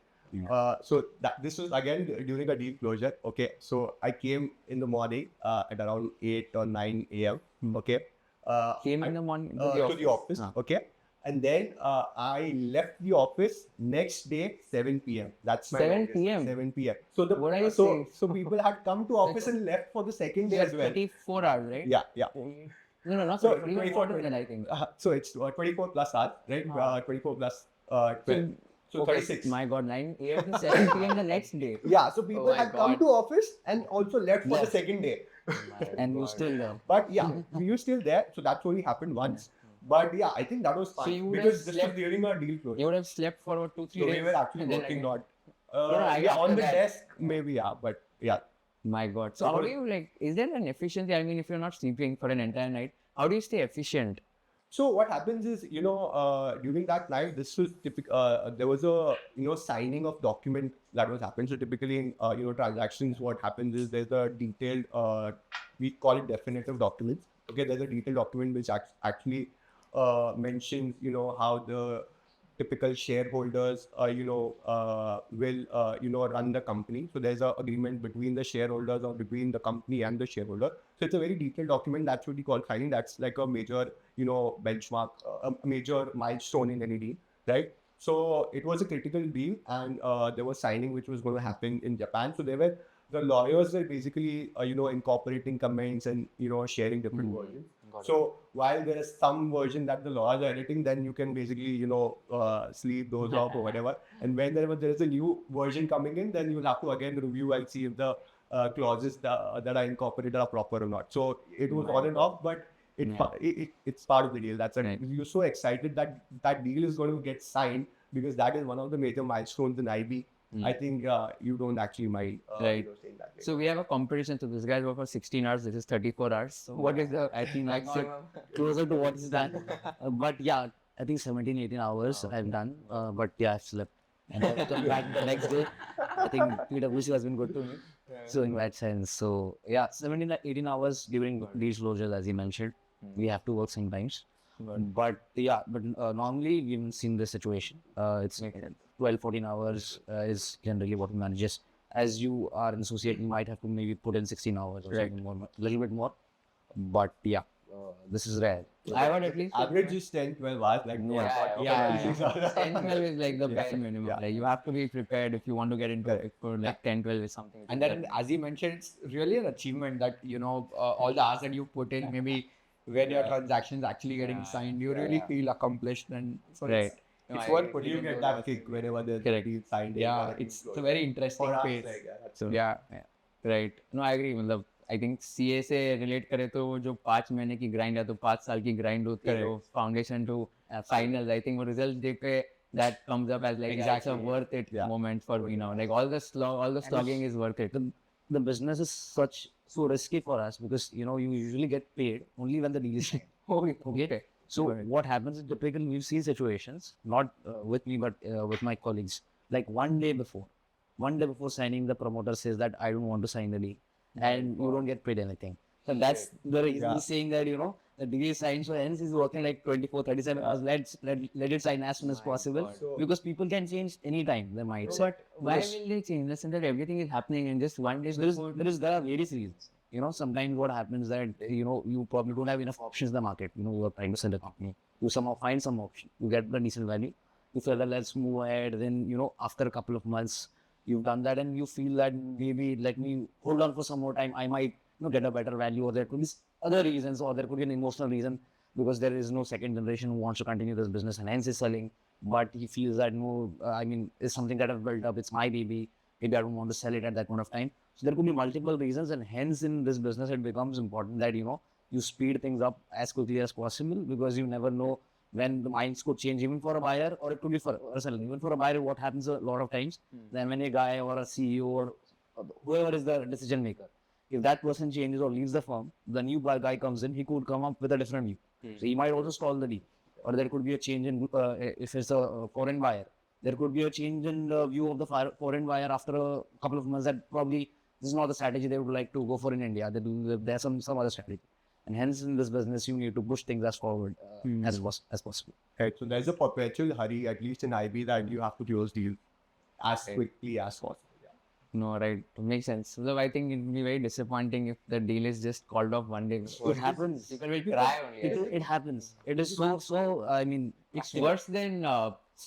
this was again during a deal closure. Okay, so I came in the morning at around 8 or 9 a.m. Okay, came in the morning to the office. Okay, and then I left the office next day 7 p.m. That's my 7 longest, p.m. 7 p.m. So the What are you so saying? so people had come to office and left for the second day as well. 24 hours, right? Yeah. No, not So 24 hours, I think. So it's 24 plus hours, right? 24 plus 12. So Okay, 36. my God, 9 a.m. to 7 p.m. the next day. Yeah, so people my had come God. to office and also left for the Left. second day. And you still there. But yeah, we were still there, so that's only happened once. But yeah, I think that was So fine you would because have this slept- was during our deal close. You would have slept for about 2-3 So days. we were actually and then working again- not. I Yeah, on after the that. desk, maybe, yeah, but yeah. My God. So how do you like, is there an efficiency? I mean, if you're not sleeping for an entire night, how do you stay efficient? So what happens is, during that night, this was typical. There was a signing of document that was happening. So typically in transactions, what happens is there's a detailed we call it definitive documents. Okay, there's a detailed document which actually mentions how the typical shareholders will run the company. So there's an agreement between the shareholders or between the company and the shareholder. So it's a very detailed document. That's what we call signing. That's like a major benchmark, a major milestone in any deal, right? So it was a critical deal, and there was signing which was going to happen in Japan. So the lawyers were basically incorporating comments and sharing different versions. So while there is some version that the lawyers are editing, then you can basically sleep those off or whatever. And when there is a new version coming in, then you'll have to again review and see if the clauses that are incorporated are proper or not. So it was on and off, but it's part of the deal. That's Right. you're so excited that that deal is going to get signed because that is one of the major milestones in IB. I think you don't actually mind Right. saying that. So we have a competition. So this guy work for 16 hours. This is 34 hours. So what is the, I think like Closer to what is done. But yeah, I think 17, 18 hours I've done. But yeah, I've slept. And I've come back the next day. I think PwC has been good to me. So in that sense. So yeah, 17, 18 hours during these closures, as you mentioned. We have to work sometimes. But yeah, normally we haven't seen this situation. It's 12, 14 hours is generally what we manage. As you are an associate, you might have to maybe put in 16 hours or something more, a little bit more. But yeah, this is rare. I would at least Average is 10, 12 hours. Like yeah. 10, 12 is like the bare minimum. Yeah. Like you have to be prepared if you want to get into it for like 10, 12 is something. And then, as you mentioned, it's really an achievement that all the hours that you put in, maybe when your transactions actually getting signed, you really feel accomplished, and so Right. it's worth putting You in get those that hours. kick whenever the Correct. deal signed. Yeah, it's a very interesting For us, phase. like, yeah, that's So Yeah. Right no I agree मतलब I think CA से relate करे तो वो जो 5 महीने की grind है तो 5 साल की ग्राइंड होती है वो foundation to final I think वो रिजल्ट देख के that comes up as like it's a worth it moment for me now like all the slogging is worth it. The business is so risky for us because you usually get paid only when the deal is signed. Okay. So what happens in typical we've seen situations, not with me but with my colleagues, like one day before signing, the promoter says that I don't want to sign the deal, and you don't get paid anything. So that's the reason he's saying that the deal is signed, so hence he's working like 24, 37 hours. Let it sign as soon as possible because people can change anytime their mindset. But why will they change? Listen, that everything is happening in just one day. There are various reasons. Sometimes what happens that you probably don't have enough options in the market. You are trying to sell a company. You somehow find some option. You get the decent value. You feel that let's move ahead. Then after a couple of months, you've done that, and you feel that maybe let me hold on for some more time. I might get a better value, or there could be other reasons, or there could be an emotional reason because there is no second generation who wants to continue this business and hence is selling. But he feels that it's something that I've built up. It's my baby. Maybe I don't want to sell it at that point of time. So there could be multiple reasons, and hence in this business it becomes important that you speed things up as quickly as possible because you never know when the minds could change, even for a buyer, or it could be for a seller. Even for a buyer, what happens a lot of times, then when a guy or a CEO or whoever is the decision maker, if that person changes or leaves the firm, the new guy comes in, he could come up with a different view. So he might also stall the deal. Or there could be a change in, if it's a foreign buyer, there could be a change in the view of the foreign buyer after a couple of months that probably this is not the strategy they would like to go for in India. There's some other strategy. And hence in this business, you need to push things as forward as possible. Right. So there's a perpetual hurry, at least in IB, that you have to close deals as quickly as possible. No, right. Makes sense. So I think it will be very disappointing if the deal is just called off one day before. It happens. People will cry only. It happens. It is so. I mean, It's worse than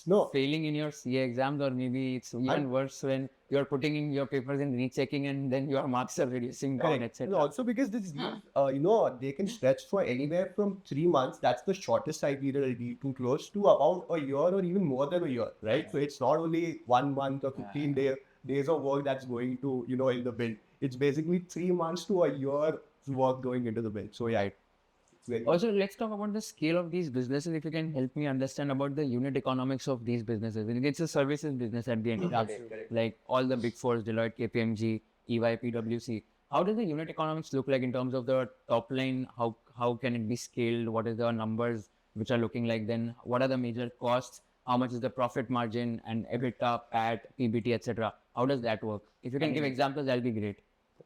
No. failing in your CA exams, or maybe it's even worse when you're putting in your papers and rechecking and then your marks are reducing down, Correct. etc. And also because this deal, they can stretch for anywhere from 3 months. That's the shortest time period a deal to close, to about a year or even more than a year, right? So it's not only 1 month or 15 days of work that's going to, in the bill. It's basically 3 months to a year's work going into the bill. So yeah, it's very Also, let's talk about the scale of these businesses. If you can help me understand about the unit economics of these businesses. It's a services business at the end of the day. Like all the big fours, Deloitte, KPMG, EY, PwC. How does the unit economics look like in terms of the top line? How can it be scaled? What is the numbers which are looking like? Then what are the major costs? How much is the profit margin and EBITDA, PAT, PBT, etc.? How does that work? If you can give examples, that'll be great.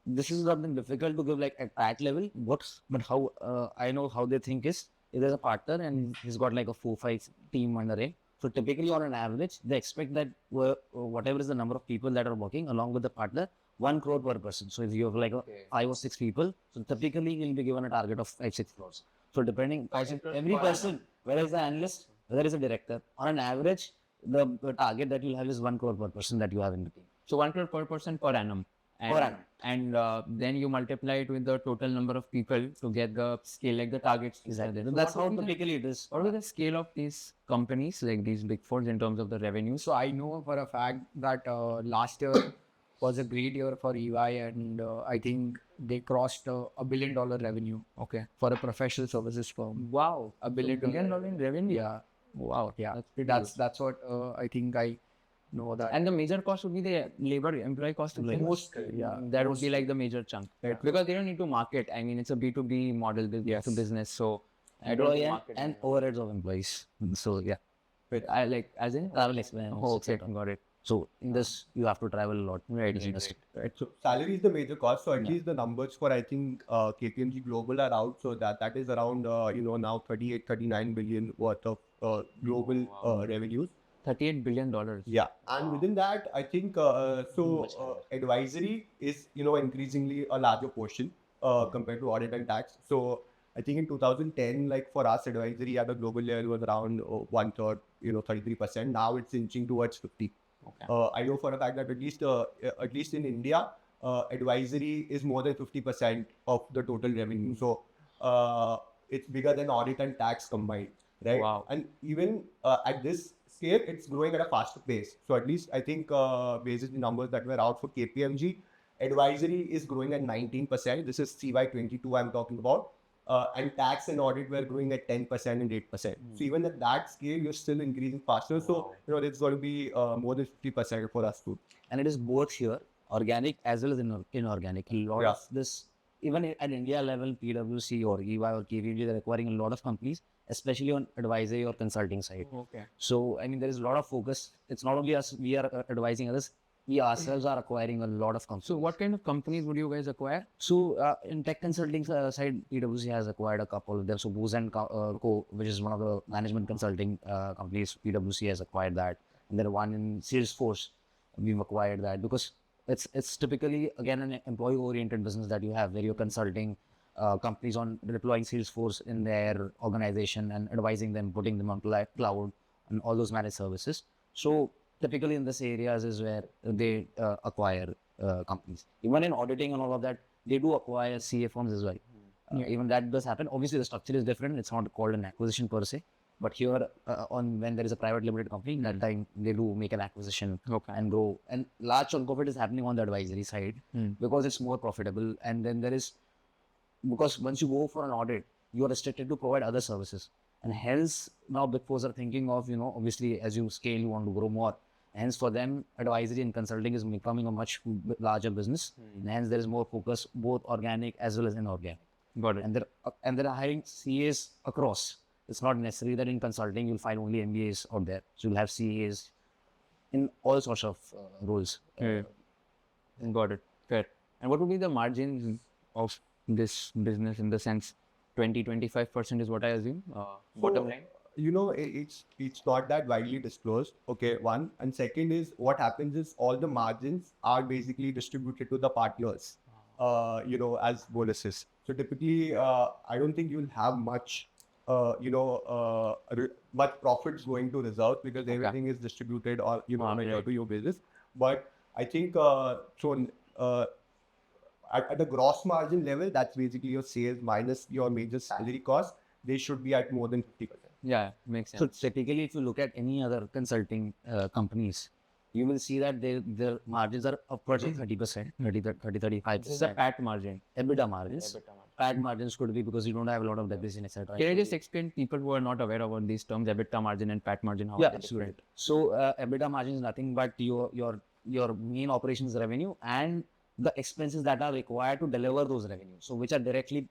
This is something difficult to give like at that level. But how I know how they think is, if there's a partner and he's got like a 4-5 team under him. So typically on an average, they expect that whatever is the number of people that are working along with the partner, 1 crore per person. So if you have like 5 or 6 people, so typically you'll be given a target of 5-6 crores. So depending, every person, whether it's the analyst, whether it's a director, on an average, the target that you'll have is 1 crore per person that you have in the team. So 1 crore per person per annum. And, Per annum. And then you multiply it with the total number of people to get the scale, like the targets. Exactly. So That's how what would be typically it is. What is the scale of these companies, like these big fours, in terms of the revenues? So I know for a fact that last year was a great year for EY, and I think they crossed $1 billion revenue. Okay, for a professional services firm. Wow, $1 billion in revenue. Yeah, Wow. yeah. That's That's what I think I know that. and the major cost would be the employee cost. Most, yeah. That would be like the major chunk, Right. because they don't need to market. I mean, it's a B2B model, business to business. So I don't Employee need to and, market and anymore. overheads of employees. So yeah, I like as in travel expense. Oh, okay, etc. got it. So in this, you have to travel a lot. Right, in this right, industry. Right. So salary is the major cost. So at least the numbers for, I think, KPMG Global are out. So that is around now 38-39 billion worth of global revenues. $38 billion. Yeah. And within that, I think advisory is increasingly a larger portion compared to audit and tax. So I think in 2010, like for us, advisory at a global level was around 1/3, 33%. Now it's inching towards 50. Okay. I know for a fact that at least in India, advisory is more than 50% of the total revenue. So it's bigger than audit and tax combined, right? Wow. And even at this scale, it's growing at a faster pace. So at least I think based on the numbers that were out for KPMG, advisory is growing at 19%. This is CY22 I'm talking about. And tax and audit were growing at 10% and 8%. So even at that scale, you're still increasing faster. So, it's going to be more than 50% for us too. And it is both here, organic as well as inorganic. A lot of this, even at India level, PwC or EY or KWG, they're acquiring a lot of companies, especially on advisory or consulting side. Okay. So, I mean, there is a lot of focus. It's not only us, we are advising others, we ourselves are acquiring a lot of companies. So what kind of companies would you guys acquire? So in tech consulting side, PwC has acquired a couple of them. So Booz and Co, which is one of the management consulting companies, PwC has acquired that. And then one in Salesforce, we've acquired that because it's typically again an employee-oriented business that you have where you're consulting companies on deploying Salesforce in their organization and advising them, putting them on cloud and all those managed services. So typically in this areas is where they acquire companies. Even in auditing and all of that, they do acquire CA firms as well. Even that does happen. Obviously, the structure is different. It's not called an acquisition per se. But here, when there is a private limited company, that time they do make an acquisition and grow. And large chunk of it is happening on the advisory side because it's more profitable. And then because once you go for an audit, you are restricted to provide other services. And hence, now Big Fours are thinking of, obviously, as you scale, you want to grow more. Hence, for them, advisory and consulting is becoming a much larger business. And hence, there is more focus, both organic as well as inorganic. Got it. And they're hiring CAs across. It's not necessary that in consulting, you'll find only MBAs out there. So you'll have CAs in all sorts of roles. Got it. Fair. And what would be the margins of this business in the sense 20-25% is what I assume? Bottom So, line? it's not that widely disclosed. Okay, one. And second is what happens is all the margins are basically distributed to the partners, as bonuses. So typically, I don't think you'll have much, much profits going to results because everything is distributed or, on a year-to-year basis. But I think, at the gross margin level, that's basically your sales minus your major salary costs. They should be at more than 50%. Yeah, makes So sense. typically, if you look at any other consulting companies, you will see that their margins are upwards of 30%, 35%. This is the PAT margin. EBITDA margins. PAT margins could be because you don't have a lot of depreciation, etc. Can I just explain people who are not aware about these terms, EBITDA margin and PAT margin, how Yeah, they're different? So EBITDA margin is nothing but your main operations revenue and the expenses that are required to deliver those revenues. So which are directly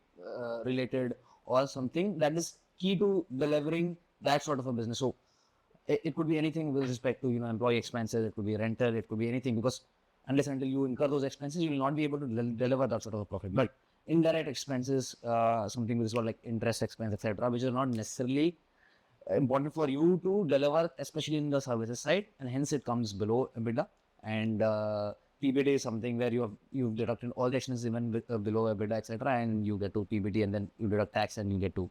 related or something that is key to delivering that sort of a business. So it could be anything with respect to employee expenses. It could be rental. It could be anything because unless until you incur those expenses, you will not be able to deliver that sort of a profit. But indirect expenses, something which is called like interest expense, etc., which is not necessarily important for you to deliver, especially in the services side, and hence it comes below EBITDA. And PBT is something where you've deducted all the expenses even below EBITDA, etc., and you get to PBT, and then you deduct tax, and you get to.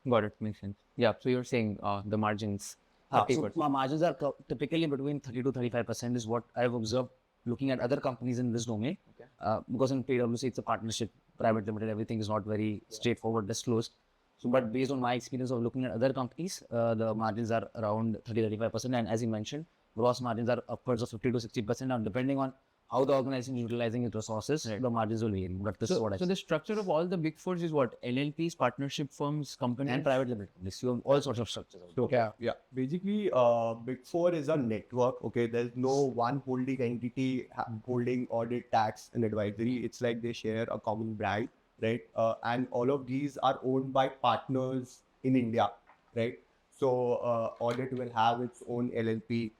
Got it. Makes sense. Yeah. So you're saying the margins. So 30%. my margins are typically between 30 to 35% is what I've observed looking at other companies in this domain. Because in PwC it's a partnership, private limited, everything is not very straightforward disclosed. So, but based on my experience of looking at other companies, the margins are around 30-35%, and as you mentioned, gross margins are upwards of 50 to 60%. Now, depending on how the organization is utilizing its resources, the margins will vary. But this is what I So the structure of all the big fours is what? LLPs, partnership firms, companies? and private limited. You have all sorts of structures. So yeah, basically, Big Four is a network. Okay, there's no one holding entity holding audit, tax, and advisory. It's like they share a common brand, right? And all of these are owned by partners in India, right? So audit will have its own LLP.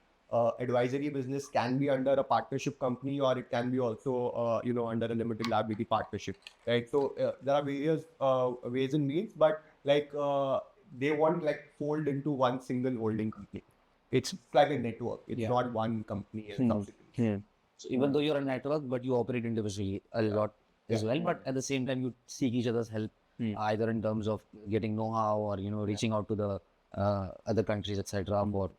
Advisory business can be under a partnership company or it can be also, under a limited liability partnership, right? So there are various ways and means, but they want like fold into one single holding company. It's like a network. It's not one company and subsidiaries. So even though you're a network, but you operate individually a lot as well. But at the same time, you seek each other's help, either in terms of getting know-how or reaching out to the other countries, etc., or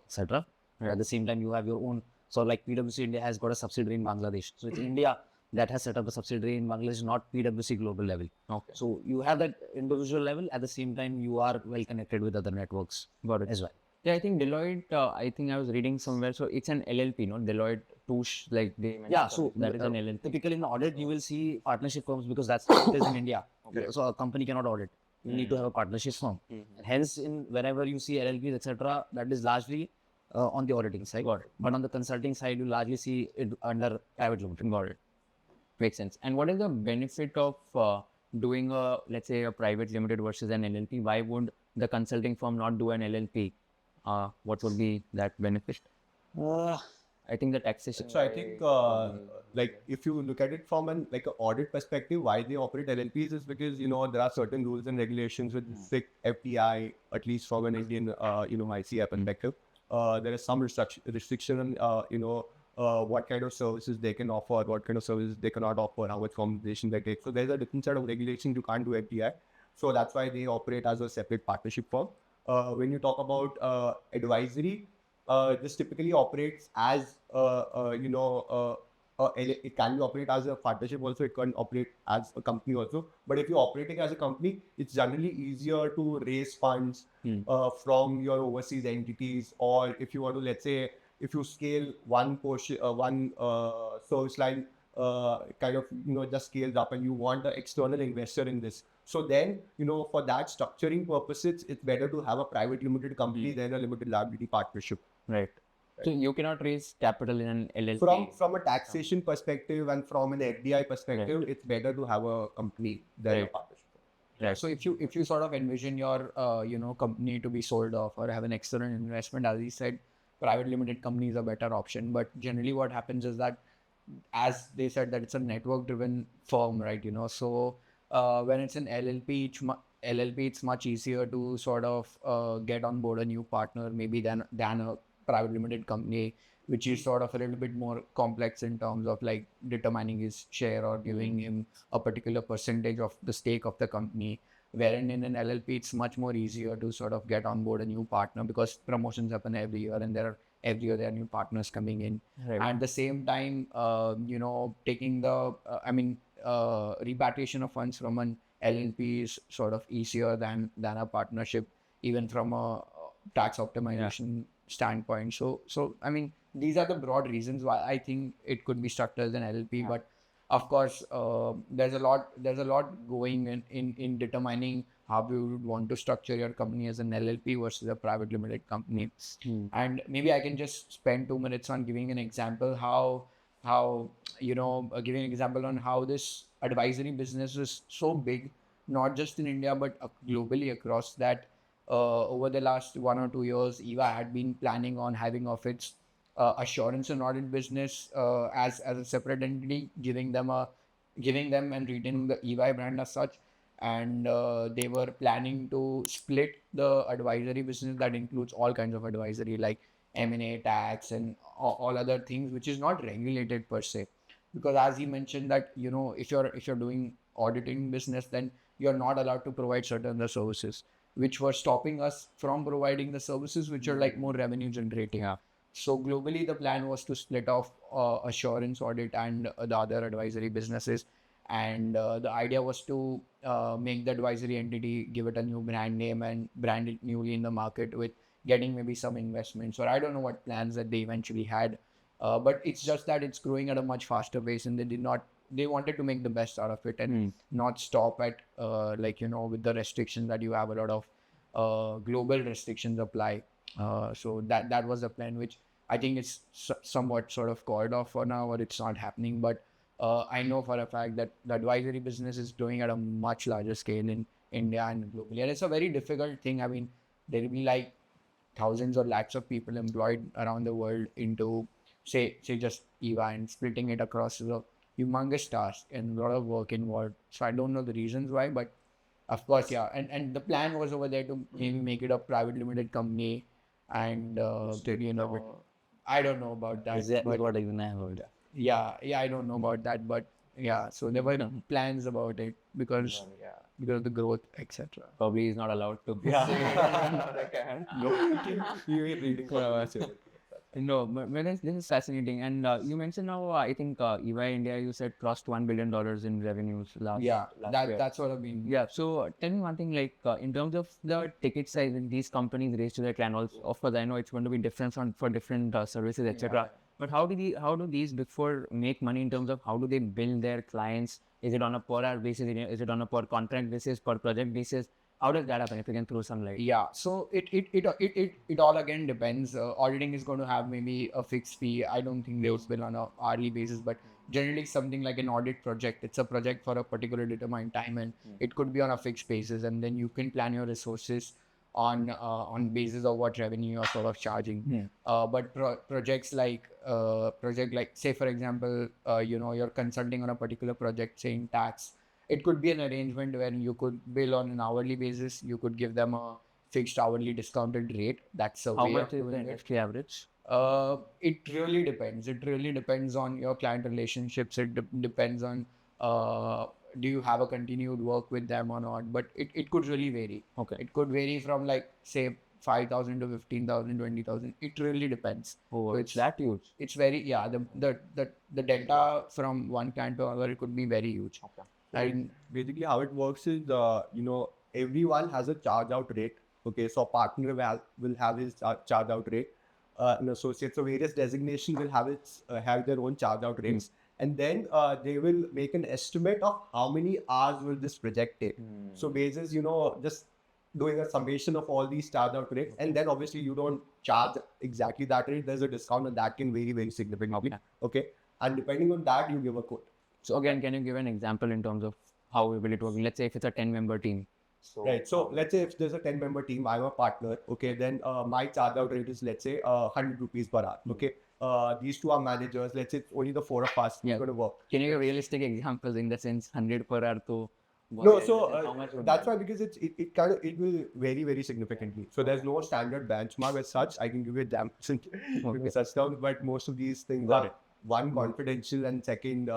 etc. At the same time, you have your own. So like PwC India has got a subsidiary in Bangladesh. So it's India that has set up a subsidiary in Bangladesh, not PwC global level. Okay. So you have that individual level. At the same time, you are well connected with other networks as well. Yeah, I think Deloitte, I think I was reading somewhere. So it's an LLP, no? Deloitte Touche, like they mentioned. Yeah, so that is an LLP. typically in audit, you will see partnership firms because that's what it is in India. So a company cannot audit. You need to have a partnership firm. Hence, whenever you see LLPs, etc., that is largely on the auditing side. But on the consulting side, you largely see it under private limited. Got it. Makes sense. And what is the benefit of doing let's say a private limited versus an LLP? Why would the consulting firm not do an LLP? What would be that benefit? I think the taxation. So I think, if you look at it from an audit perspective, why they operate LLPs is because there are certain rules and regulations with strict FTI, at least from an Indian ICA perspective. There is some restriction on what kind of services they can offer, what kind of services they cannot offer, how much compensation they take. So there's a different set of regulations. You can't do FTI. So that's why they operate as a separate partnership firm. When you talk about advisory, this typically operates as it can operate as a partnership also. It can operate as a company also. But if you're operating as a company, it's generally easier to raise funds from your overseas entities, or if you want to, let's say, if you scale one portion, one service line, just scales up, and you want an external investor in this. So then, for that structuring purposes, it's better to have a private limited company than a limited liability partnership. Right. So you cannot raise capital in an LLP. From a taxation perspective and from an FDI perspective, it's better to have a company than a partnership. Right. So if you sort of envision your company to be sold off or have an external investment, as he said, private limited company is a better option. But generally what happens is that, as they said, that it's a network driven firm, right? So when it's an LLP, it's much easier to sort of get on board a new partner maybe than a private limited company, which is sort of a little bit more complex in terms of like determining his share or giving him a particular percentage of the stake of the company. Wherein in an LLP, it's much more easier to sort of get on board a new partner because promotions happen every year, and every year there are new partners coming in. Right. At the same time, taking the, repatriation of funds from an LLP is sort of easier than a partnership, even from a tax optimization standpoint. So I mean, these are the broad reasons why I think it could be structured as an LLP. But of course, there's a lot going in determining how you would want to structure your company as an LLP versus a private limited company. And maybe I can just spend 2 minutes on giving an example how giving an example on how this advisory business is so big, not just in India but globally across that. Over the last 1 or 2 years, EVA had been planning on having of its assurance and audit business as a separate entity, giving them and retaining the EY brand as such. And they were planning to split the advisory business that includes all kinds of advisory like M&A, tax, and all other things, which is not regulated per se. Because as he mentioned that, if you're doing auditing business, then you're not allowed to provide certain other services, which were stopping us from providing the services which are like more revenue generating. So globally, the plan was to split off assurance, audit, and the other advisory businesses. And the idea was to make the advisory entity, give it a new brand name, and brand it newly in the market with getting maybe some investments. Or I don't know what plans that they eventually had. But it's just that it's growing at a much faster pace, and they wanted to make the best out of it and not stop at with the restrictions that you have. A lot of global restrictions apply. So that was the plan, which I think it's somewhat sort of called off for now, or it's not happening. But I know for a fact that the advisory business is growing at a much larger scale in India and globally. And it's a very difficult thing. I mean, there will be like thousands or lakhs of people employed around the world into say just EVA, and splitting it across is a humongous task and a lot of work involved. So I don't know the reasons why, but of course, yeah. And the plan was over there to maybe make it a private limited company. And I don't know about that. Is that but what even I heard? yeah, I don't know about that, but yeah. So there were plans about it because of the growth, etc. Probably he's not allowed to. You ain't reading for us. No, but this is fascinating. And you mentioned now, I think EY India, you said crossed $1 billion in revenues last year. That's what I mean. Yeah. So tell me one thing, like in terms of the ticket size in these companies raised to their channels, of course, I know it's going to be different for different services, etc. But how do these Big Four make money in terms of how do they bill their clients? Is it on a per hour basis? Is it on a per contract basis, per project basis? How does that happen? If you can throw some light. Yeah, so it all again depends. Auditing is going to have maybe a fixed fee. I don't think they would bill on a hourly basis, but generally something like an audit project, it's a project for a particular determined time, and it could be on a fixed basis, and then you can plan your resources on basis of what revenue you're sort of charging. But projects like say for example, you're consulting on a particular project, say in tax. It could be an arrangement where you could bill on an hourly basis. You could give them a fixed hourly discounted rate. That's a How way much of is doing the it. industry average? It really depends. It really depends on your client relationships. It depends on do you have a continued work with them or not. But it could really vary. Okay. It could vary from like say 5,000 to 15,000, 20,000. It really depends. Oh, So it's that huge. It's very the delta from one client to another, it could be very huge. Okay. And Basically, how it works is, everyone has a charge out rate. Okay, so a partner will have his charge out rate. An associate, so various designations will have their own charge out rates, and then they will make an estimate of how many hours will this project take. So basis, just doing a summation of all these charge out rates, and then obviously you don't charge exactly that rate. There's a discount, and that can vary very significantly. Okay, and depending on that, you give a quote. So again, can you give an example in terms of how will it work? Let's say if it's a 10-member team, So, Right. So let's say if there's a 10-member team, I'm a partner. Okay, then my charge out rate is, let's say, 100 rupees per hour. Okay. These two are managers. Let's say it's only the four of us who's Yeah. going to work. Can you give realistic examples in the sense 100 per hour to No, so how much would that's that why, because it kind of it will vary very significantly. So there's no standard benchmark as such. I can give you examples in such terms, but most of these things Got are it. one confidential, and second,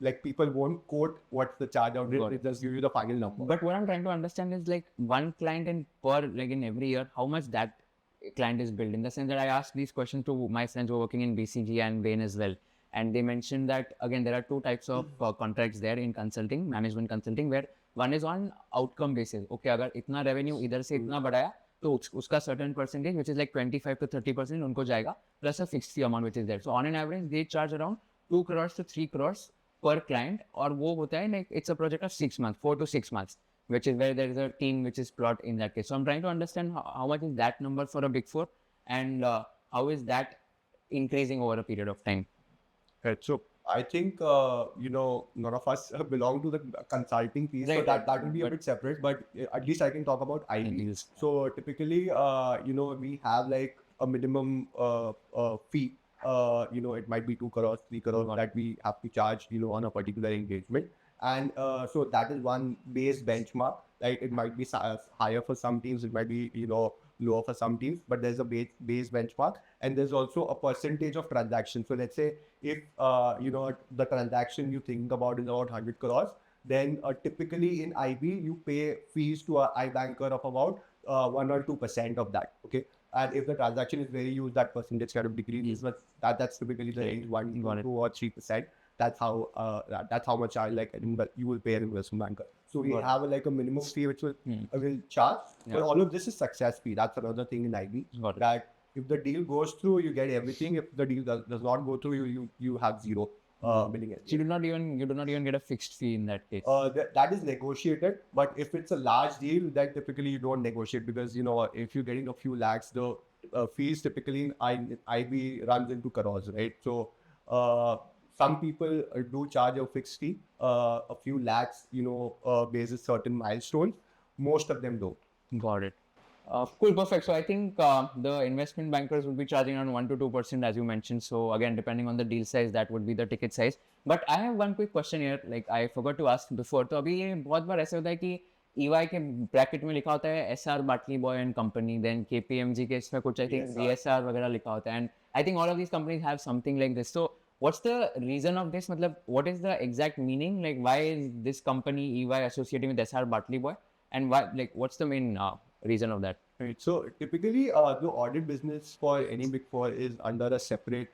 like people won't quote what's the charge out rate. Got They just give you the final number. But what I'm trying to understand is like one client in per like in every year, how much that client is built. In the sense that I asked these questions to my friends who are working in BCG and Bain as well, and they mentioned that again there are two types of contracts there in consulting, management consulting, where one is on outcome basis. Okay, अगर इतना revenue इधर से इतना बढ़ाया तो उसका certain percentage which is like 25 to 30% उनको जाएगा plus a fixed fee amount which is there. So on an average they charge around 2 crores to 3 crores per client, और वो होता है like it's a project of 6 months, 4 to 6 months, which is where there is a team which is plot in that case. So I'm trying to understand how much is that number for a big four, and how is that increasing over a period of time. Right. So I think none of us belong to the consulting piece, so Right, that right. will be a bit separate. But at least I can talk about IT. Yes. So typically, we have like a minimum fee. It might be 2 crores, 3 crores that we have to charge, on a particular engagement. And so that is one base benchmark. Like it might be higher for some teams, it might be, lower for some teams, but there's a base benchmark, and there's also a percentage of transaction. So let's say if, the transaction you think about is about 100 crores, then typically in IB, you pay fees to a iBanker of about 1 or 2% of that. Okay. And if the transaction is very huge, that percentage kind of decreases, but that's typically the range, 1, 2 or 3%. That's how much you will pay an investment banker. So we have like a minimum fee which will charge. But all of this is success fee. That's another thing in IB, that if the deal goes through, you get everything. If the deal does not go through, you have zero billing. So you do not even get a fixed fee in that case. That is negotiated, but if it's a large deal, then typically you don't negotiate, because if you're getting a few lakhs, the fees typically in IB runs into crores, right? So some people do charge a fixed fee, a few lakhs, basis certain milestones. Most of them don't. Got it. Cool, perfect. So I think the investment bankers would be charging around 1 to 2% as you mentioned. So again, depending on the deal size, that would be the ticket size. But I have one quick question here. Like I forgot to ask before. तो अभी ये बहुत बार ऐसे होता है कि EY के bracket में लिखा होता है SR Bartley Boy and Company, then KPMG के इसमें कुछ I think DSR वगैरह लिखा होता है, and I think all of these companies have something like this. So what's the reason of this? मतलब what is the exact meaning? Like why is this company EY associating with SR Bartley Boy, and why, like what's the main reason of that? Right. So typically, the audit business for any Big Four is under a separate,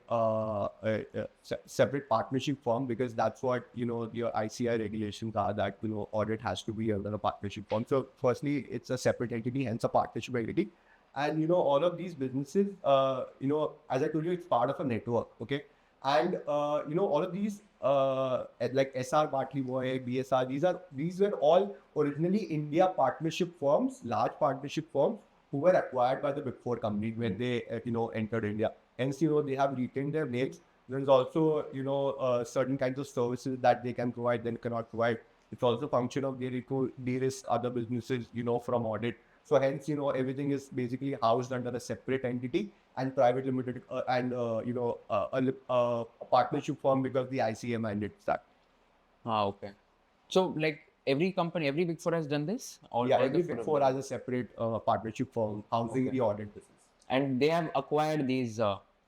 separate partnership firm, because that's what your ICI regulations are, that audit has to be under a partnership firm. So firstly, it's a separate entity, hence a partnership entity, and all of these businesses, as I told you, it's part of a network. Okay, and all of these like SR Bartley Boy, BSR, these were all originally India partnership firms, large partnership firms, who were acquired by the Big Four companies when they entered India. Hence, they have retained their names. There's also certain kinds of services that they can provide, then cannot provide. It's also a function of their de-risk other businesses from audit. So hence, everything is basically housed under a separate entity and private limited and a partnership firm, because the ICA mandates that. Okay. So like every company, every Big Four has done this? Every Big Four has a separate partnership firm housing the audit business. And they have acquired these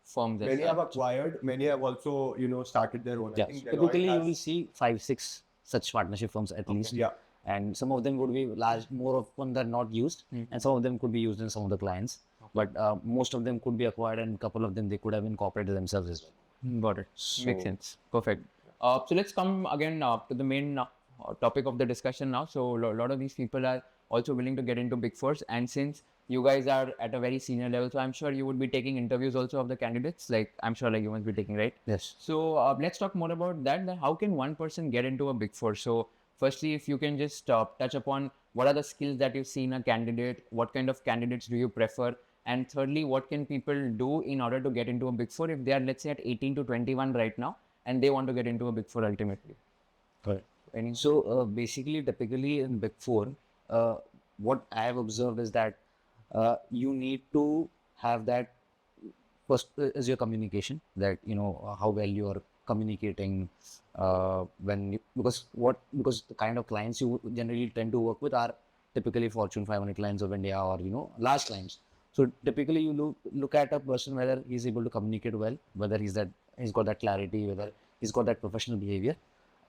firms. Many have acquired, many have also, started their own. I Yeah. think Typically, Deloitte you will see 5, 6 such partnership firms at least. Yeah. And some of them would be large, more of one that are not used, and some of them could be used in some of the clients. But most of them could be acquired, and a couple of them they could have incorporated themselves as well. Got it. Makes sense. Perfect. So let's come again to the main topic of the discussion now. So a lot of these people are also willing to get into Big Fours, and since you guys are at a very senior level, so I'm sure you would be taking interviews also of the candidates. Like I'm sure like you must be taking, right? Yes. So let's talk more about that. That how can one person get into a Big Four? So firstly, if you can just touch upon what are the skills that you see in a candidate, what kind of candidates do you prefer, and thirdly, what can people do in order to get into a Big Four if they are, let's say, at 18 to 21 right now and they want to get into a Big Four ultimately? Correct. Any? So basically, typically in Big Four, what I have observed is that you need to have that first is your communication, that how well you are communicating because the kind of clients you generally tend to work with are typically Fortune 500 clients of India, or large clients. So typically you look at a person whether he's able to communicate well, whether he's got that clarity, whether he's got that professional behavior,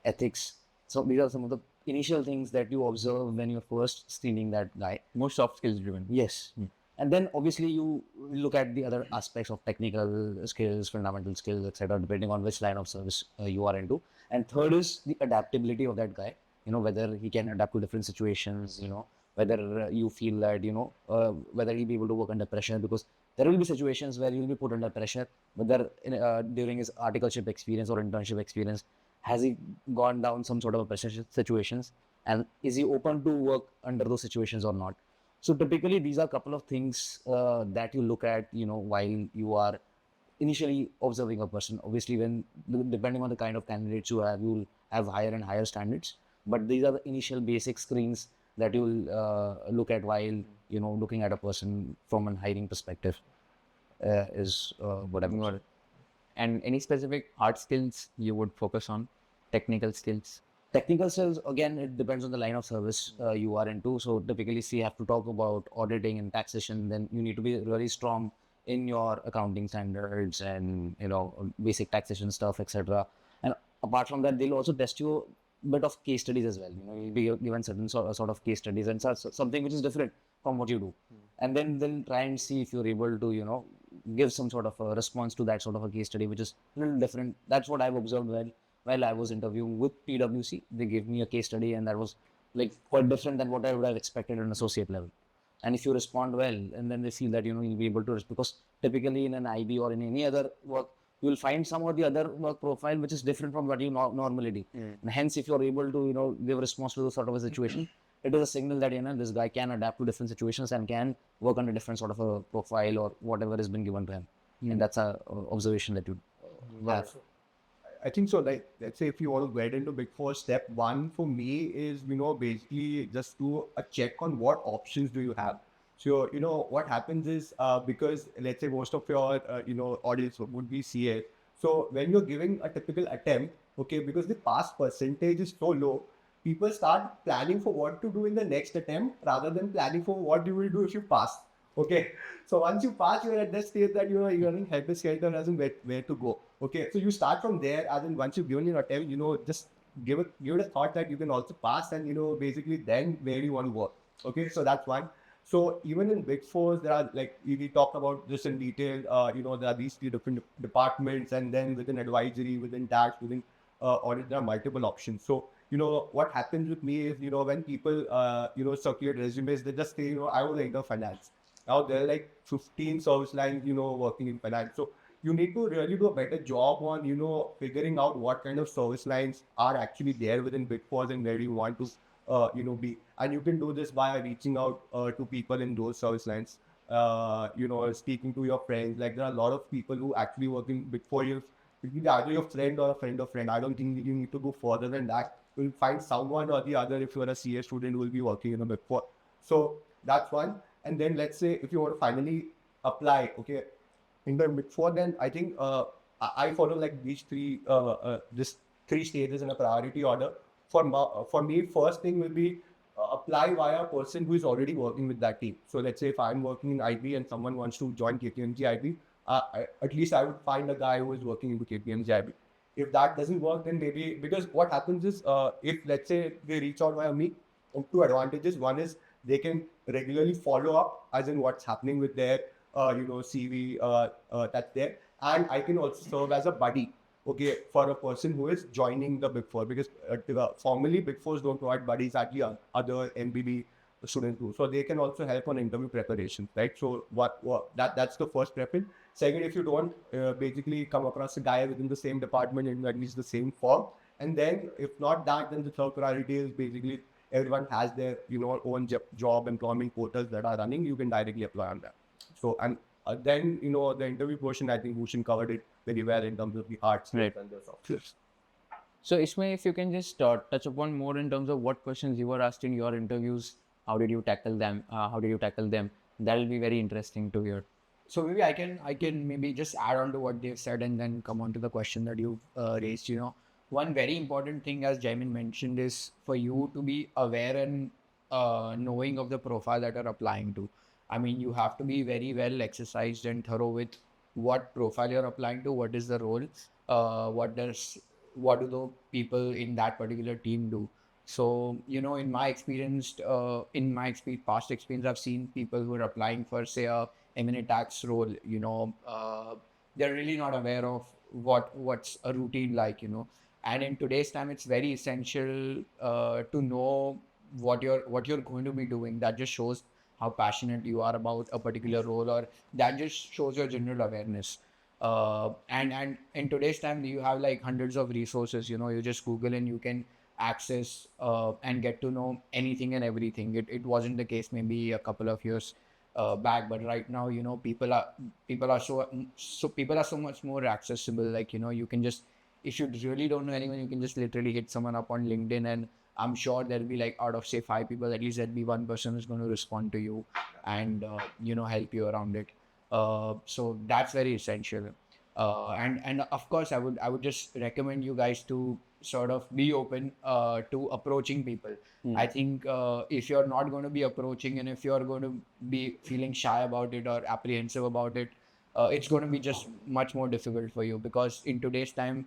ethics. So these are some of the initial things that you observe when you're first screening that guy. More soft skills driven. Yes. And then obviously you look at the other aspects of technical skills, fundamental skills, etc., depending on which line of service you are into. And third is the adaptability of that guy, whether he can adapt to different situations, whether you feel that, whether he'll be able to work under pressure, because there will be situations where you'll be put under pressure, whether during his articleship experience or internship experience, has he gone down some sort of a pressure situations, and is he open to work under those situations or not? So typically, these are a couple of things that you look at, while you are initially observing a person. Obviously, when depending on the kind of candidates you have, you'll have higher and higher standards. But these are the initial basic screens that you'll look at while looking at a person from a hiring perspective. Is what I'm. Got it. And any specific hard skills you would focus on? Technical skills? Technical skills, again, it depends on the line of service you are into. So typically, see, you have to talk about auditing and taxation, then you need to be really strong in your accounting standards and basic taxation stuff, etc. And apart from that, they'll also test you a bit of case studies as well. You'll be given certain sort of case studies and something which is different from what you do, and then they'll try and see if you're able to give some sort of a response to that sort of a case study, which is a little different. That's what I've observed while I was interviewing with PwC. They gave me a case study, and that was like quite different than what I would have expected at an associate level. And if you respond well, and then they feel that you'll be able to, because typically in an IB or in any other work, you will find some or the other work profile which is different from what you normally do. And hence, if you're able to give a response to those sort of a situation, it is a signal that this guy can adapt to different situations and can work on a different sort of a profile or whatever has been given to him. And that's a observation that you have. I think so. Like, let's say if you want to get into Big Four, step one for me is, basically just do a check on what options do you have. So, what happens is, because let's say most of your, audience would be CA. So when you're giving a typical attempt, okay, because the pass percentage is so low, people start planning for what to do in the next attempt rather than planning for what you will do if you pass. Okay, so once you pass, you're at that stage that you're running helpless skelter as in where to go. Okay, so you start from there, as in once you've given your attempt, just give it a thought that you can also pass, and basically then where do you want to work. Okay, so that's one. So even in Big Fours, there are, like we talked about this in detail. There are these three different departments, and then within advisory, within tax, within audit, there are multiple options. So what happens with me is when people circulate resumes, they just say I was enter finance. Now there are like 15 service lines working in finance. So you need to really do a better job on figuring out what kind of service lines are actually there within Big Fours and where you want to be. And you can do this by reaching out to people in those service lines. Speaking to your friends. Like there are a lot of people who actually work in Big Four. You can be either your friend or a friend of friend. I don't think you need to go further than that. You'll find someone or the other, if you're a CA student, who will be working in a Big Four. So that's one. And then let's say if you want to finally apply, okay, in the Big Four, then I think I follow like these this three stages in a priority order. For me, first thing will be apply via a person who is already working with that team. So let's say if I'm working in IB and someone wants to join KPMG IB, at least I would find a guy who is working into KPMG IB. If that doesn't work, then maybe, because what happens is if let's say they reach out via me, two advantages. One is they can regularly follow up as in what's happening with their CV that's there, and I can also serve as a buddy, okay, for a person who is joining the Big Four, because formally Big Fours don't provide buddies at the other MBB students do, so they can also help on interview preparation, right? So that's the first preference. Second, if you don't basically come across a guy within the same department in at least the same firm, and then if not that, then the third priority is basically everyone has their own job employment portals that are running. You can directly apply on that. So and then the interview portion, I think Bhushan covered it very well in terms of the hard skills and the soft skills. So Ismail, if you can just touch upon more in terms of what questions you were asked in your interviews, how did you tackle them? That will be very interesting to hear. So maybe I can maybe just add on to what they've said and then come on to the question that you raised. One very important thing, as Jaimin mentioned, is for you to be aware and knowing of the profile that you're applying to. I mean, you have to be very well exercised and thorough with what profile you're applying to, what is the role, what do the people in that particular team do. So, in my past experience, I've seen people who are applying for, say, a M&A tax role. They're really not aware of what's a routine like. And in today's time, it's very essential to know what you're going to be doing. That just shows how passionate you are about a particular role, or that just shows your general awareness. And in today's time, you have like hundreds of resources. You just Google and you can access and get to know anything and everything. It wasn't the case maybe a couple of years back, but right now, people are so much more accessible. Like, you can just, if you really don't know anyone, you can just literally hit someone up on LinkedIn, and I'm sure there'll be, like, out of say 5 people, at least there'll be one person who's going to respond to you and help you around it. So that's very essential. And of course, I would just recommend you guys to sort of be open to approaching people. I think if you're not going to be approaching, and if you're going to be feeling shy about it or apprehensive about it, it's going to be just much more difficult for you, because in today's time,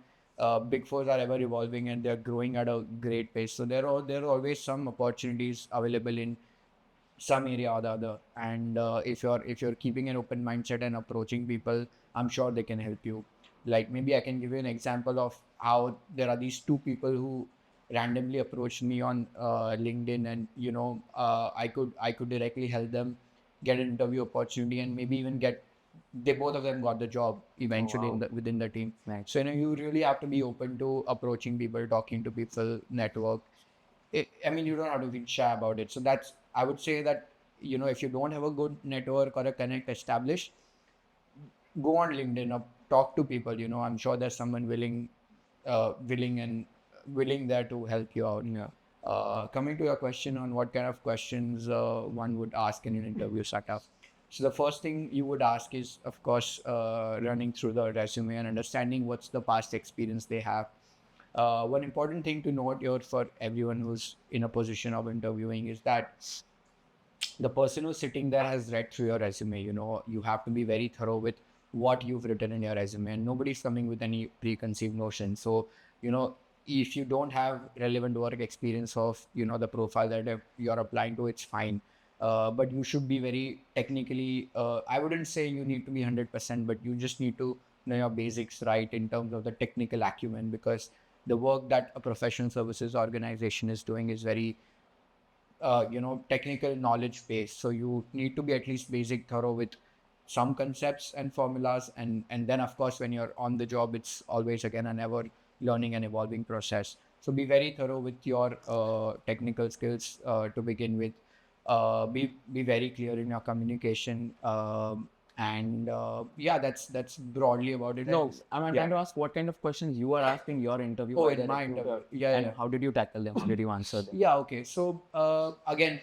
big fours are ever evolving and they're growing at a great pace. So there are always some opportunities available in some area or the other. And if you're keeping an open mindset and approaching people, I'm sure they can help you. Like, maybe I can give you an example of how there are these two people who randomly approached me on LinkedIn, and I could directly help them get an interview opportunity, and maybe even they both of them got the job eventually within the team. Right. So you really have to be open to approaching people, talking to people, network. I mean, you don't have to be shy about it. So I would say that, if you don't have a good network or a connect established, go on LinkedIn or talk to people. I'm sure there's someone willing there to help you out. Yeah. Coming to your question on what kind of questions one would ask in an interview setup. So the first thing you would ask is, of course, running through the resume and understanding what's the past experience they have. One important thing to note here for everyone who's in a position of interviewing is that the person who's sitting there has read through your resume. You have to be very thorough with what you've written in your resume, and nobody's coming with any preconceived notion. So, if you don't have relevant work experience of, the profile that you're applying to, it's fine. But you should be very technically, I wouldn't say you need to be 100%, but you just need to know your basics right in terms of the technical acumen, because the work that a professional services organization is doing is very technical knowledge based. So you need to be at least basic thorough with some concepts and formulas, and then, of course, when you're on the job, it's always again an ever learning and evolving process. So be very thorough with your technical skills to begin with. Be very clear in your communication, and yeah, that's broadly about it. No, I'm trying to ask what kind of questions you are asked in your interview. Oh, by in the my recruiter, interview. Yeah, and yeah. how did you tackle them? How did you answer them? Yeah, okay. So again,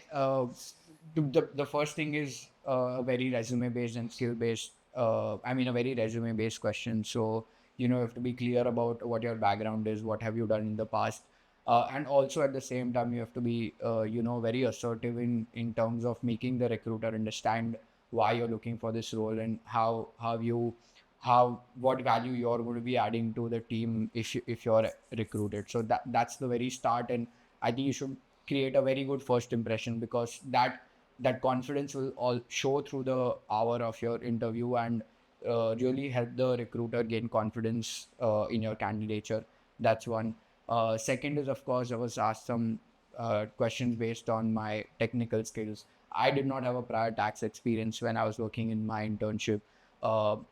the first thing is a very resume based and skill based. A very resume based question. So you have to be clear about what your background is, what have you done in the past, and also at the same time you have to be very assertive in terms of making the recruiter understand why you're looking for this role, and what value you're going to be adding to the team if you're recruited. So that's the very start, and I think you should create a very good first impression, because that confidence will all show through the hour of your interview, and really help the recruiter gain confidence in your candidature. That's one. Second is, of course, I was asked some questions based on my technical skills. I did not have a prior tax experience when I was working in my internship. But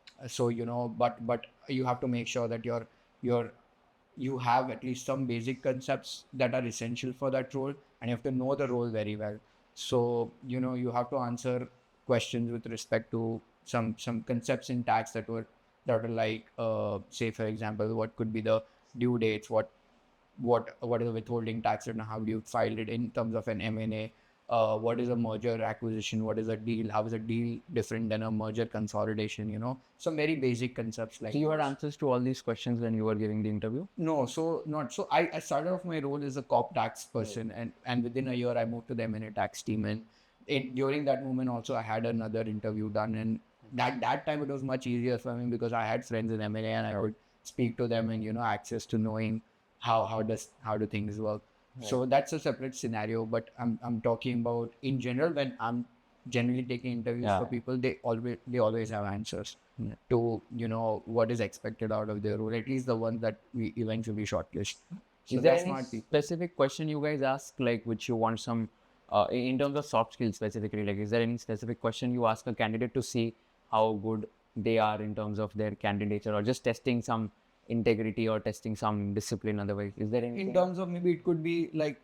you have to make sure that you have at least some basic concepts that are essential for that role, and you have to know the role very well. So you have to answer questions with respect to some concepts in tax that are like, say, for example, what could be the due dates, what what is a withholding tax and how do you file it in terms of an M&A? What is a merger acquisition? What is a deal? How is a deal different than a merger consolidation? You know, some very basic concepts like. So you had answers to all these questions when you were giving the interview? No, so not so. I started off my role as a corp tax person, and within a year I moved to the M&A tax team, and during that moment also I had another interview done, and that time it was much easier for me because I had friends in M&A and I could speak to them and access to knowing how do things work. So that's a separate scenario, but I'm talking about in general when I'm generally taking interviews for people, they always have answers to what is expected out of their role, at least the ones that we eventually shortlist. So Is there that's any not specific question you guys ask, like which you want some, in terms of soft skills specifically, like is there any specific question you ask a candidate to see how good they are in terms of their candidature, or just testing some integrity or testing some discipline otherwise? Is there anything? in terms of maybe it could be like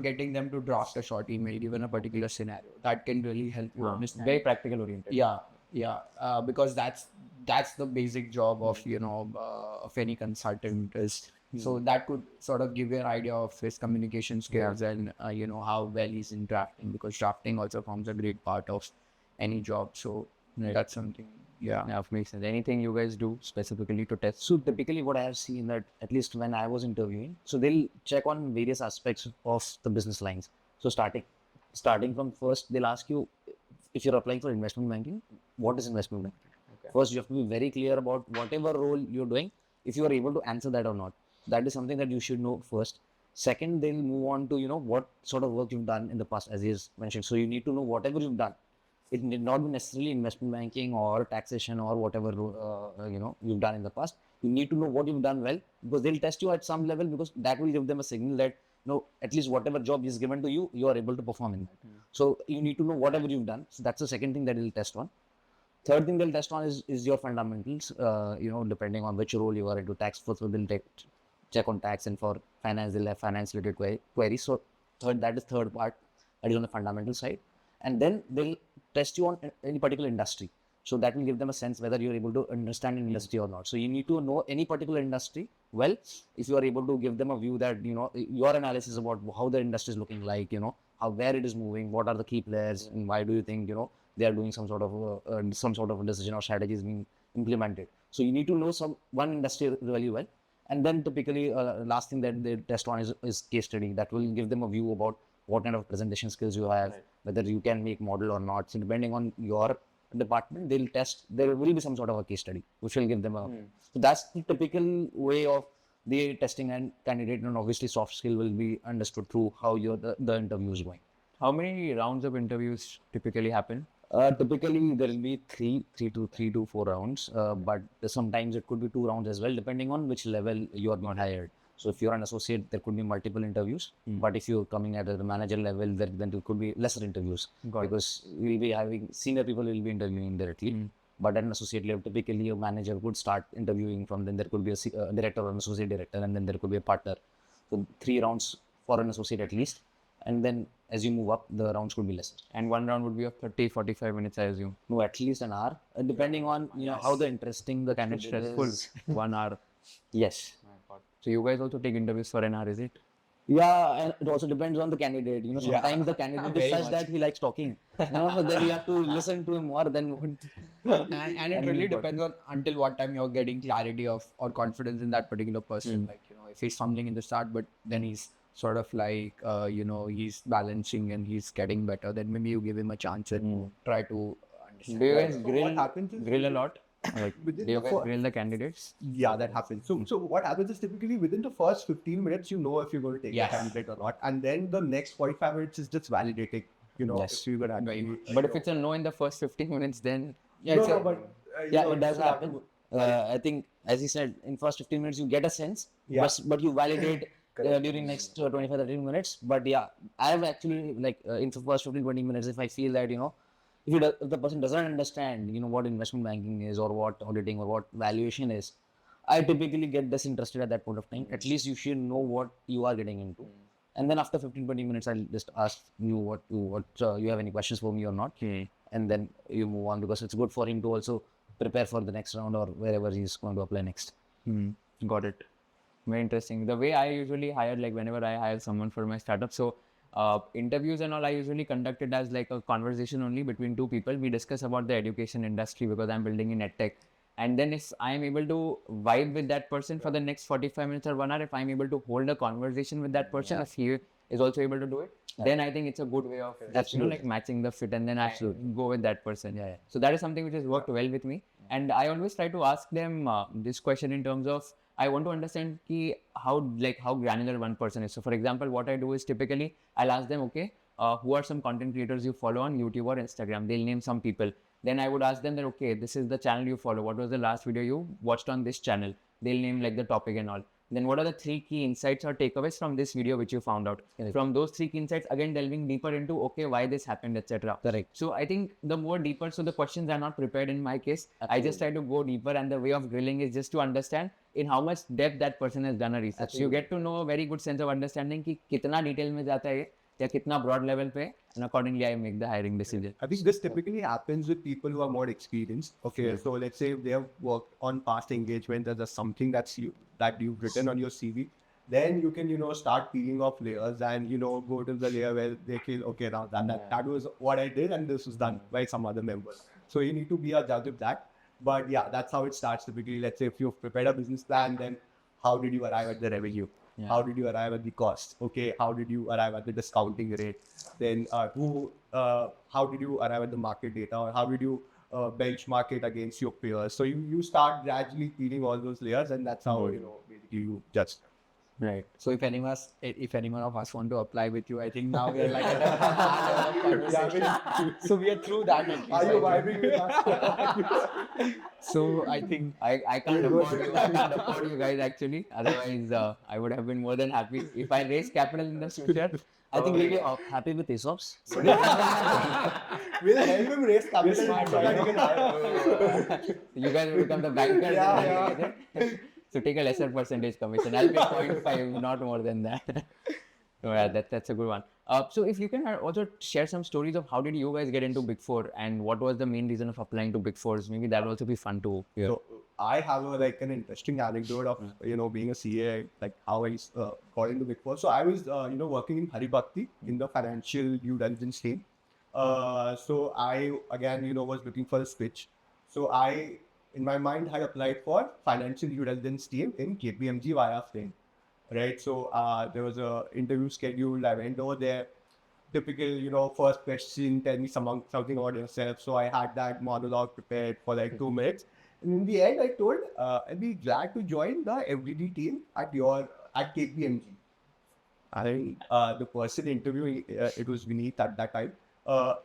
getting them to draft a short email given a particular scenario that can really help you understand. Very practical oriented. Yeah, because that's the basic job of of any consultant is. So that could sort of give you an idea of his communication skills and how well he's in drafting, because drafting also forms a great part of any job. So that's something. Yeah. Makes sense. Anything you guys do specifically to test? So typically what I have seen that at least when I was interviewing, so they'll check on various aspects of the business lines. So starting from first, they'll ask you if you're applying for investment banking, what is investment banking? First, you have to be very clear about whatever role you're doing, if you are able to answer that or not. That is something that you should know first. Second, they'll move on to, what sort of work you've done in the past, as is mentioned. So you need to know whatever you've done. It need not be necessarily investment banking or taxation or whatever, you've done in the past. You need to know what you've done well, because they'll test you at some level, because that will give them a signal that, at least whatever job is given to you, you are able to perform in that. So you need to know whatever you've done. So that's the second thing that they'll test on. Third thing they'll test on is your fundamentals, depending on which role you are into. Tax, first they'll check on tax, and for finance, they'll have finance related queries. So that is third part, that is on the fundamental side. And then they'll test you on any particular industry. So that will give them a sense whether you're able to understand an industry or not. So you need to know any particular industry well, if you are able to give them a view that, your analysis about how the industry is looking like, where it is moving, what are the key players, and why do you think, they are doing some sort of a decision or strategy is being implemented. So you need to know one industry really well. And then typically last thing that they test on is case study. That will give them a view about what kind of presentation skills you have, whether you can make model or not. So depending on your department, they'll test, there will be some sort of a case study which will give them a so that's the typical way of the testing and candidate. And obviously soft skill will be understood through how the interview is going. How many rounds of interviews typically happen? Typically there will be three to four rounds, but sometimes it could be 2 rounds as well, depending on which level you are being hired. So if you're an associate, there could be multiple interviews. But if you're coming at the manager level, then there could be lesser interviews, because we'll be having senior people will be interviewing directly. But at an associate level, typically a manager would start interviewing from, then there could be a director or an associate director, and then there could be a partner. So 3 rounds for an associate at least. And then as you move up, the rounds could be lesser. And one round would be of 30-45 minutes, I assume. No, at least an hour, depending on how the interesting the candidate Stressful. is. 1 hour. Yes. So you guys also take interviews for an hour, is it? Yeah, and it also depends on the candidate. Sometimes the candidate is such that he likes talking. So then you have to listen to him more than. And it really depends on until what time you're getting clarity of or confidence in that particular person. Like, if he's fumbling in the start, but then he's sort of like, he's balancing and he's getting better, then maybe you give him a chance and try to understand. Do you guys So what grill happens is- a lot? Like, Within do you the guys grill the candidates? Yeah, that happens. So what happens is typically within the first 15 minutes, you know if you're going to take Yes. a candidate or not. And then the next 45 minutes is just validating, Yes. if you're going to actually. But if it's a no in the first 15 minutes, then Yeah, No, it's no, a- but, Yeah, it does you have happen. to- I think, as he said, in first 15 minutes you get a sense, Yeah. but you validate during next 25-30 minutes. But yeah, I have actually in the first 15-20 minutes, if I feel that if the person doesn't understand what investment banking is, or what auditing, or what valuation is, I typically get disinterested at that point of time. At least you should know what you are getting into. And then after 15-20 minutes, I'll just ask you what you have any questions for me or not. And then you move on, because it's good for him to also prepare for the next round or wherever he's going to apply next. got it. Very interesting. The way I usually hire, like whenever I hire someone for my startup, so interviews and all, I usually conduct it as like a conversation only between two people. We discuss about the education industry because I'm building in edtech. And then if I'm able to vibe with that person for the next 45 minutes or 1 hour, if I'm able to hold a conversation with that person, if he is also able to do it, then I think it's a good way of just, like matching the fit, and then I go with that person. Yeah. So that is something which has worked well with me. And I always try to ask them this question in terms of, I want to understand how granular one person is. So for example, what I do is typically I'll ask them, okay, who are some content creators you follow on YouTube or Instagram? They'll name some people. Then I would ask them that, okay, this is the channel you follow. What was the last video you watched on this channel? They'll name like the topic and all. Then what are the 3 key insights or takeaways from this video which you found out? From those 3 key insights, again delving deeper into, okay, why this happened, etc. Correct. So I think the more deeper, so the questions are not prepared in my case. I just try to go deeper, and the way of grilling is just to understand in how much depth that person has done a research. So you get to know a very good sense of understanding कि कितना detail में जाता है या कितना broad level पे, and accordingly I make the hiring decision. I think this typically happens with people who are more experienced. Okay, so let's say they have worked on past engagement, there's something that you've written on your CV. Then you can, start peeling off layers and, go to the layer where they feel, okay, now that was what I did and this was done by some other members. So you need to be a judge of that. But yeah, that's how it starts typically. Let's say if you've prepared a business plan, then how did you arrive at the revenue? Yeah. How did you arrive at the cost? Okay, how did you arrive at the discounting rate? Then how did you arrive at the market data, or how did you benchmark it against your peers? So you start gradually peeling all those layers, and that's how basically you judge. Right. So if anyone of us want to apply with you, I think now we are like at a conversation. So we are through that. At least, Are you vibing with us? So I think I can't afford you guys actually. Otherwise, I would have been more than happy if I raise capital in the future. I think we'll be happy with ESOPs. We'll help him raise capital so that he can hire. You guys will become the bankers. Yeah. So take a lesser percentage commission. I'll pay 0.5, not more than that. So yeah, that's a good one. So if you can also share some stories of how did you guys get into Big Four and what was the main reason of applying to Big Fours? Maybe that will also be fun to hear. So I have an interesting anecdote of being a CA, like how I got into Big Four. So I was working in Haribhakti in the financial due diligence team. So I again was looking for a switch. So in my mind had applied for financial due diligence team in KPMG via Flame. Right, so there was a interview scheduled. I went over there. Typical, first question, tell me something about yourself. So I had that monologue prepared for like 2 minutes. And in the end, I told I'd be glad to join the FDD team at KPMG. And the person interviewing, it was Vineet at that time.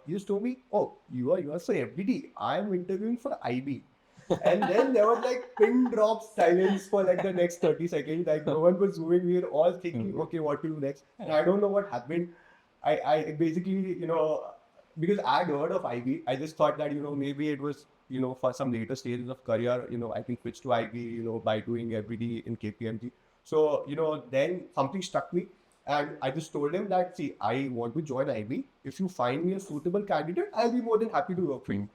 He just told me, "Oh, you are so FDD. I'm interviewing for IB." And then there was like pin drop silence for like the next 30 seconds. Like no one was moving. We were all thinking, okay, what to do next? And I don't know what happened. I basically, because I had heard of IB, I just thought that, maybe it was, for some later stages of career, I can switch to IB, by doing FBD in KPMG. So, then something struck me. And I just told him that, see, I want to join IB. If you find me a suitable candidate, I'll be more than happy to work for you.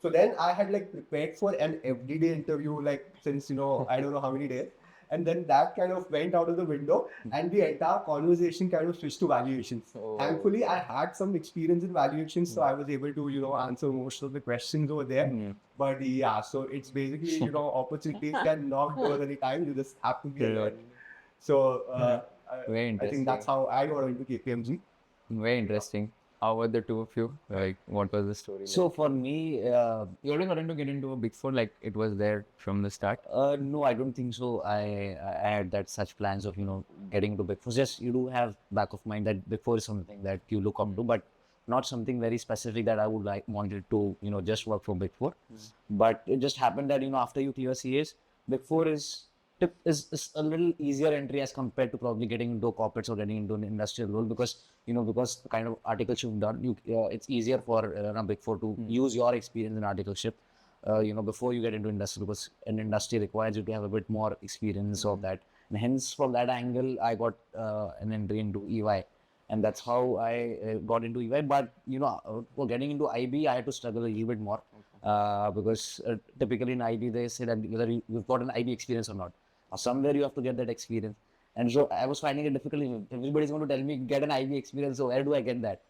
So then I had prepared for an everyday interview, since, I don't know how many days. And then that kind of went out of the window and the entire conversation kind of switched to valuations. Thankfully, I had some experience in valuations, so I was able to, answer most of the questions over there. But yeah, so it's basically, opportunities can knock doors any time. You just have to be alert. So Very I think that's how I got into KPMG. Very interesting. How were the two of you? Like, what was the story? So for me, You always wanted to get into a Big Four, like it was there from the start? no, I don't think so. I had that such plans of getting into Big Four. Just you do have back of mind that Big Four is something that you look up to, but not something very specific that I would wanted to just work for Big Four. But it just happened that after you clear CAs, Big Four is a little easier entry as compared to probably getting into corporates or getting into an industrial role, because because the kind of articleship you've done, it's easier for a Big Four to use your experience in articleship before you get into industry, because an industry requires you to have a bit more experience of that, and hence from that angle I got an entry into EY, and that's how I got into EY. But for getting into IB I had to struggle a little bit more because typically in IB they say that whether you've got an IB experience or not. Somewhere you have to get that experience. And so I was finding it difficult. Everybody's going to tell me get an IB experience. So where do I get that?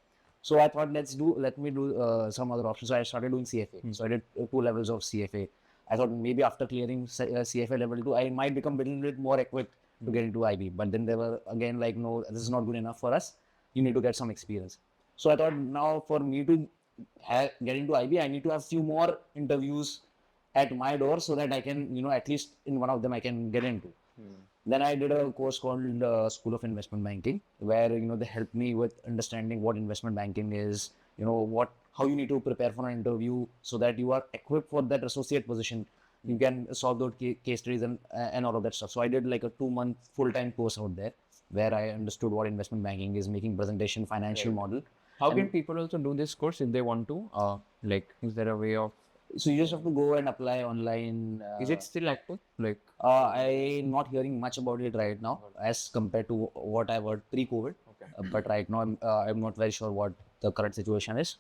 So I thought let me do some other options. So I started doing CFA. So I did 2 levels of CFA. I thought maybe after clearing CFA level 2, I might become a little bit more equipped to get into IB. But then they were again like, no, this is not good enough for us. You need to get some experience. So I thought now for me to get into IB, I need to have few more interviews at my door so that I can, at least in one of them I can get into. Then I did a course called School of Investment Banking, where they helped me with understanding what investment banking is, how you need to prepare for an interview so that you are equipped for that associate position. You can solve those case studies and all of that stuff. So I did like a 2-month full-time course out there where I understood what investment banking is, making presentation, financial model. How can people also do this course if they want to? Like, is there a way of? So you just have to go and apply online. Is it still active? Like, I'm not hearing much about it right now as compared to what I've heard pre-COVID. But right now, I'm not very sure what the current situation is.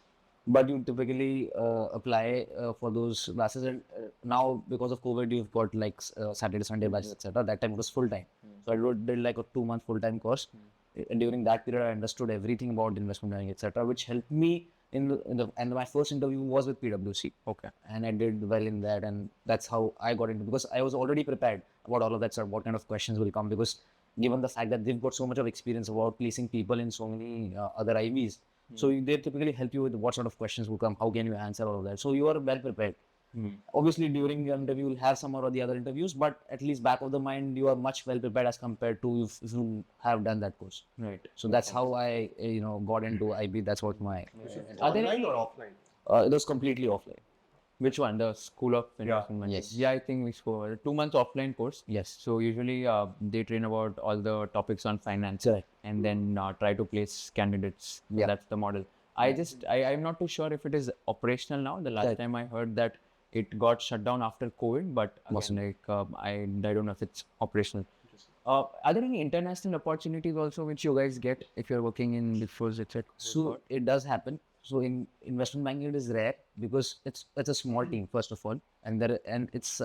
But you typically apply for those classes, and now because of COVID, you've got like Saturday, Sunday batches, etc. That time it was full time, so I did like a 2-month full time course. And during that period, I understood everything about investment banking, etc., which helped me and my first interview was with PwC. okay. And I did well in that, and that's how I got into, because I was already prepared about all of that stuff, what kind of questions will come, because given the fact that they've got so much of experience about placing people in so many other IVs, so they typically help you with what sort of questions will come, how can you answer all of that, so you are well prepared. Obviously during the interview you'll have some or the other interviews, but at least back of the mind you are much well prepared as compared to if you have done that course. Right. So that's how I got into IB. That's what my Are there Online any? or offline? it was completely offline. Which one? The School of Investment Banking? Yes. Yeah, I think we score 2 months offline course. Yes. So usually they train about all the topics on finance, Correct. and then try to place candidates. Yeah. That's the model. I'm not too sure if it is operational now. The last Correct. time I heard that it got shut down after COVID, but Mustn't. again, I don't know if it's operational. Are there any international opportunities also which you guys get if you're working in Big Fours, etc.? So it does happen. So in investment banking, it is rare because it's a small team first of all, and it's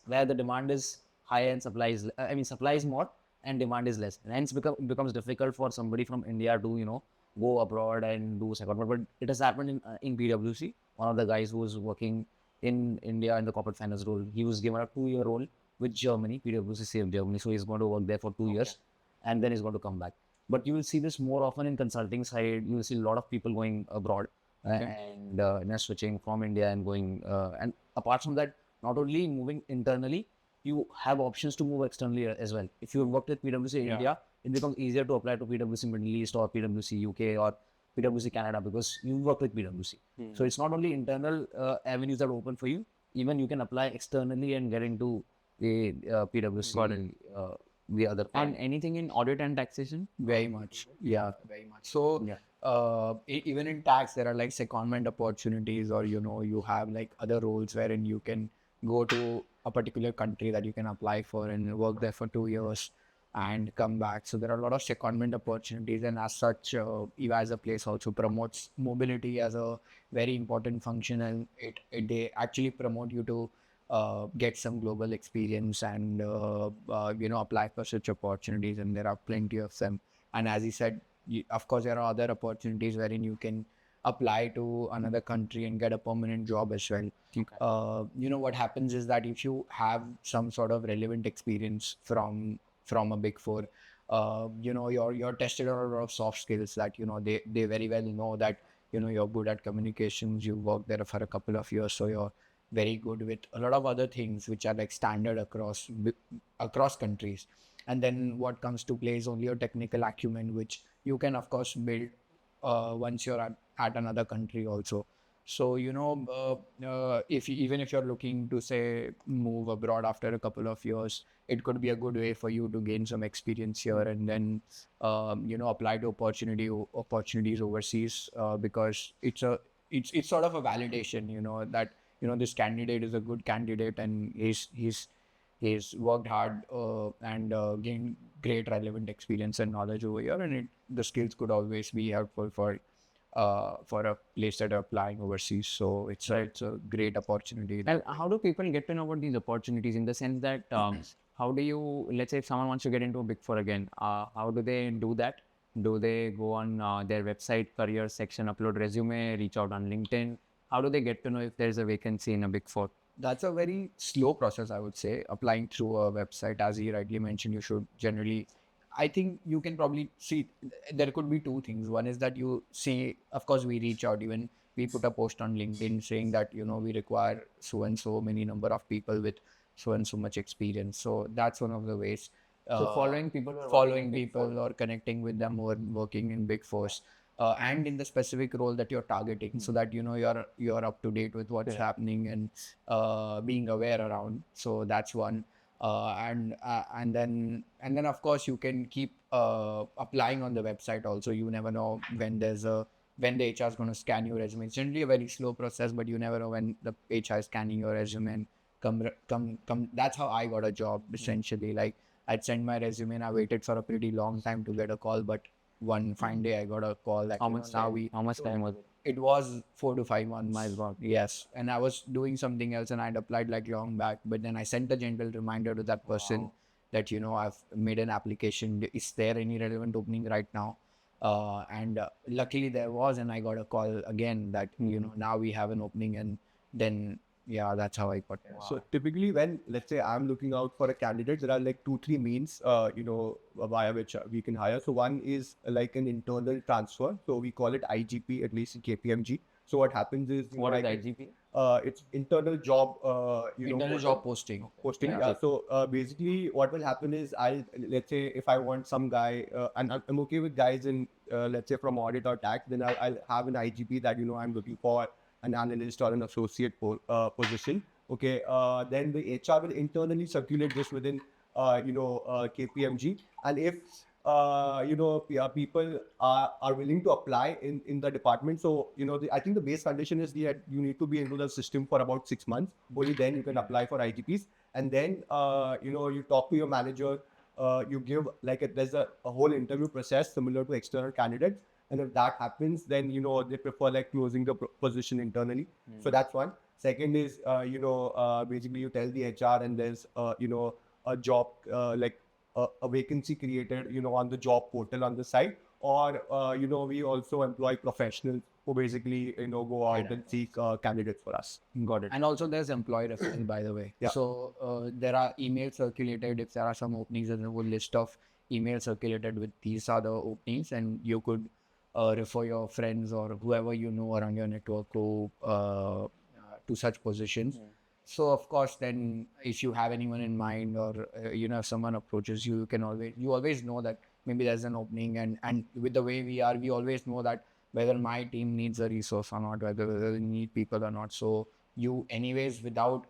where the demand is high and supply is more and demand is less, and hence becomes difficult for somebody from India to go abroad and do second. But it has happened in PwC. One of the guys who was working in India in the corporate finance role, he was given a 2-year role with Germany, PwC saved Germany, so he's going to work there for 2 years, and then he's going to come back. But you will see this more often in consulting side. You will see a lot of people going abroad and switching from India and going. And apart from that, not only moving internally, you have options to move externally as well. If you worked with PwC India, it becomes easier to apply to PwC Middle East or PwC UK or PwC Canada because you work with PwC. So it's not only internal avenues that are open for you. Even you can apply externally and get into the PwC. The other part. And anything in audit and taxation? Very much. Yeah, very much. So, even in tax, there are like secondment opportunities, or you have like other roles wherein you can go to a particular country that you can apply for and work there for 2 years and come back. So there are a lot of secondment opportunities, and as such, EVA as a place also promotes mobility as a very important function, and they actually promote you to get some global experience and apply for such opportunities, and there are plenty of them. And as he said, of course there are other opportunities wherein you can apply to another country and get a permanent job as well. What happens is that if you have some sort of relevant experience from a Big Four, you're tested on a lot of soft skills that they very well know that you're good at communications, you worked there for a couple of years, so you're very good with a lot of other things which are like standard across countries. And then what comes to play is only your technical acumen, which you can of course build once you're at another country also. So even if you're looking to say move abroad after a couple of years, it could be a good way for you to gain some experience here and then apply to opportunities overseas, because it's sort of a validation that this candidate is a good candidate and he's worked hard and gained great relevant experience and knowledge over here, and the skills could always be helpful for a place that are applying overseas. So it's a great opportunity. And how do people get to know about these opportunities, in the sense that how do you, let's say if someone wants to get into a Big Four again, how do they do that? Do they go on their website, career section, upload resume, reach out on LinkedIn? How do they get to know if there's a vacancy in a Big Four? That's a very slow process, I would say. Applying through a website, as he rightly mentioned, you should generally. I think you can probably see there could be two things. One is that you see, of course, we reach out. Even we put a post on LinkedIn saying that we require so and so many number of people with so and so much experience. So that's one of the ways. So following people who are working in Following Big Four. people or connecting with them who are working in Big Fours. And in the specific role that you're targeting, so that you're up to date with what's happening and being aware around. So that's one. And then of course you can keep applying on the website also. You never know when when the HR is going to scan your resume. It's generally a very slow process, but you never know when the HR is scanning your resume and come. That's how I got a job essentially. Like, I'd sent my resume and I waited for a pretty long time to get a call, but one fine day I got a call that How much time was it? it was 4 to 5 months. My God. Yes. And I was doing something else and I'd applied like long back. But then I sent a gentle reminder to that person that, I've made an application. Is there any relevant opening right now? And luckily there was, and I got a call again that, now we have an opening. And then, yeah, that's how I got it. So typically when, let's say I'm looking out for a candidate, there are like 2-3 means, via which we can hire. So one is like an internal transfer. So we call it IGP, at least in KPMG. So what happens is... What is IGP? It's internal job, Internal job posting. Yeah. So basically what will happen is let's say if I want some guy, and I'm okay with guys in, let's say from audit or tax, then I'll have an IGP that, I'm looking for an analyst or an associate position. Okay. Then the HR will internally circulate this within, KPMG. And if, people are willing to apply in the department. So, I think the base condition is that you need to be into the system for about 6 months. Only then you can apply for IGPs. And then, you talk to your manager, you give there's a whole interview process similar to external candidates. And if that happens, then, they prefer like closing the position internally. So that's one. Second is, basically you tell the HR and there's, a job, a vacancy created, on the job portal on the site. Or, we also employ professionals who basically, go out and seek candidates for us. Got it. And also there's employee referral, by the way. Yeah. So there are emails circulated. If there are some openings, there's a whole list of emails circulated with these are the openings, and you could refer your friends or whoever you know around your network to such positions. So of course, then if you have anyone in mind or if someone approaches you, you always know that maybe there's an opening, and with the way we are, we always know that whether my team needs a resource or not, whether we need people or not. So you anyways, without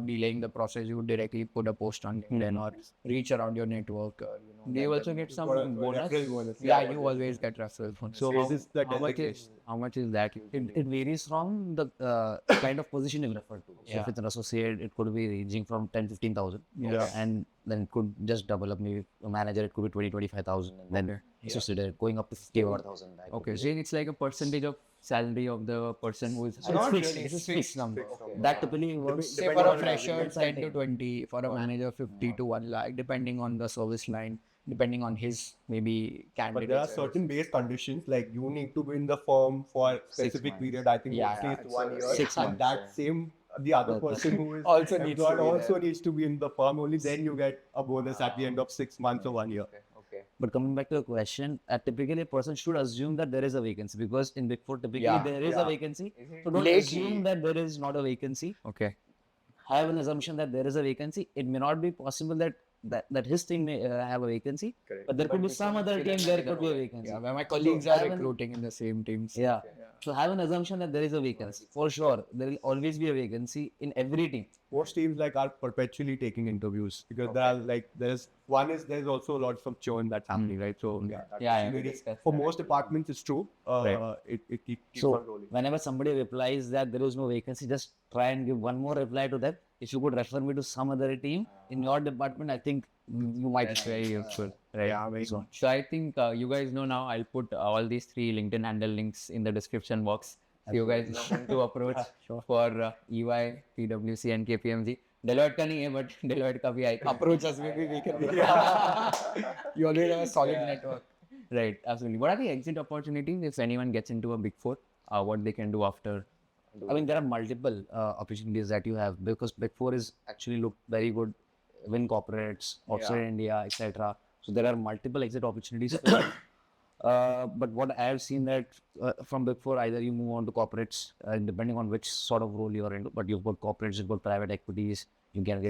delaying the process, you would directly put a post on LinkedIn or reach around your network. Do you also get some bonus? Yeah, you always get referral bonus. So how much is that? It varies from the kind of position you refer to. So if it's an associate, it could be ranging from 10-15,000. Yeah. And then it could just double up. Maybe a manager, it could be 20-25,000. And then associate, going up to 50,000. Okay, so it's like a percentage of salary of the person who is Not fixed. really, This is fixed number. That typically works. Say for a fresher, 10 to 20, for a manager, 50 to 1 lakh, depending on the service line, depending on his maybe candidate. But there are certain base conditions, like you need to be in the firm for a specific period. I think Yeah, at least it's 1 year. 6 And months, that same, the other person who is Also needs to employed be also there. needs to be in the firm. Only then you get a bonus at the end of 6 months or 1 year. But coming back to the question, typically a person should assume that there is a vacancy, because in Big Four, typically there is a vacancy. So don't assume that there is not a vacancy. Okay. Have an assumption that there is a vacancy. It may not be possible that his team may have a vacancy, but there could be some other team there could be a vacancy. Yeah, where my colleagues are recruiting in the same teams. Yeah. So have an assumption that there is a vacancy. For sure, there will always be a vacancy in every team. Most teams are perpetually taking interviews because there's also lots of churn that's happening, right? So for most departments it's true. It keeps on rolling. Whenever somebody replies that there is no vacancy, just try and give one more reply to that. If you could refer me to some other team in your department, I think you might. That's very useful. Right. Yeah, very much. So I think you guys know now. I'll put all these 3 LinkedIn handle links in the description box. So you guys know whom to approach for EY, PwC, and KPMG. Deloitte का नहीं है, but Deloitte का भी I think. Approach us, maybe we can. You already have a solid network. Right, absolutely. What are the exit opportunities if anyone gets into a big four? What they can do after? I mean, there are multiple opportunities that you have because Big Four is actually look very good win corporates outside India, etc. So there are multiple exit opportunities. But what I have seen that from Big Four, either you move on to corporates, depending on which sort of role you're into. But you've got corporates, you've got private equities. You can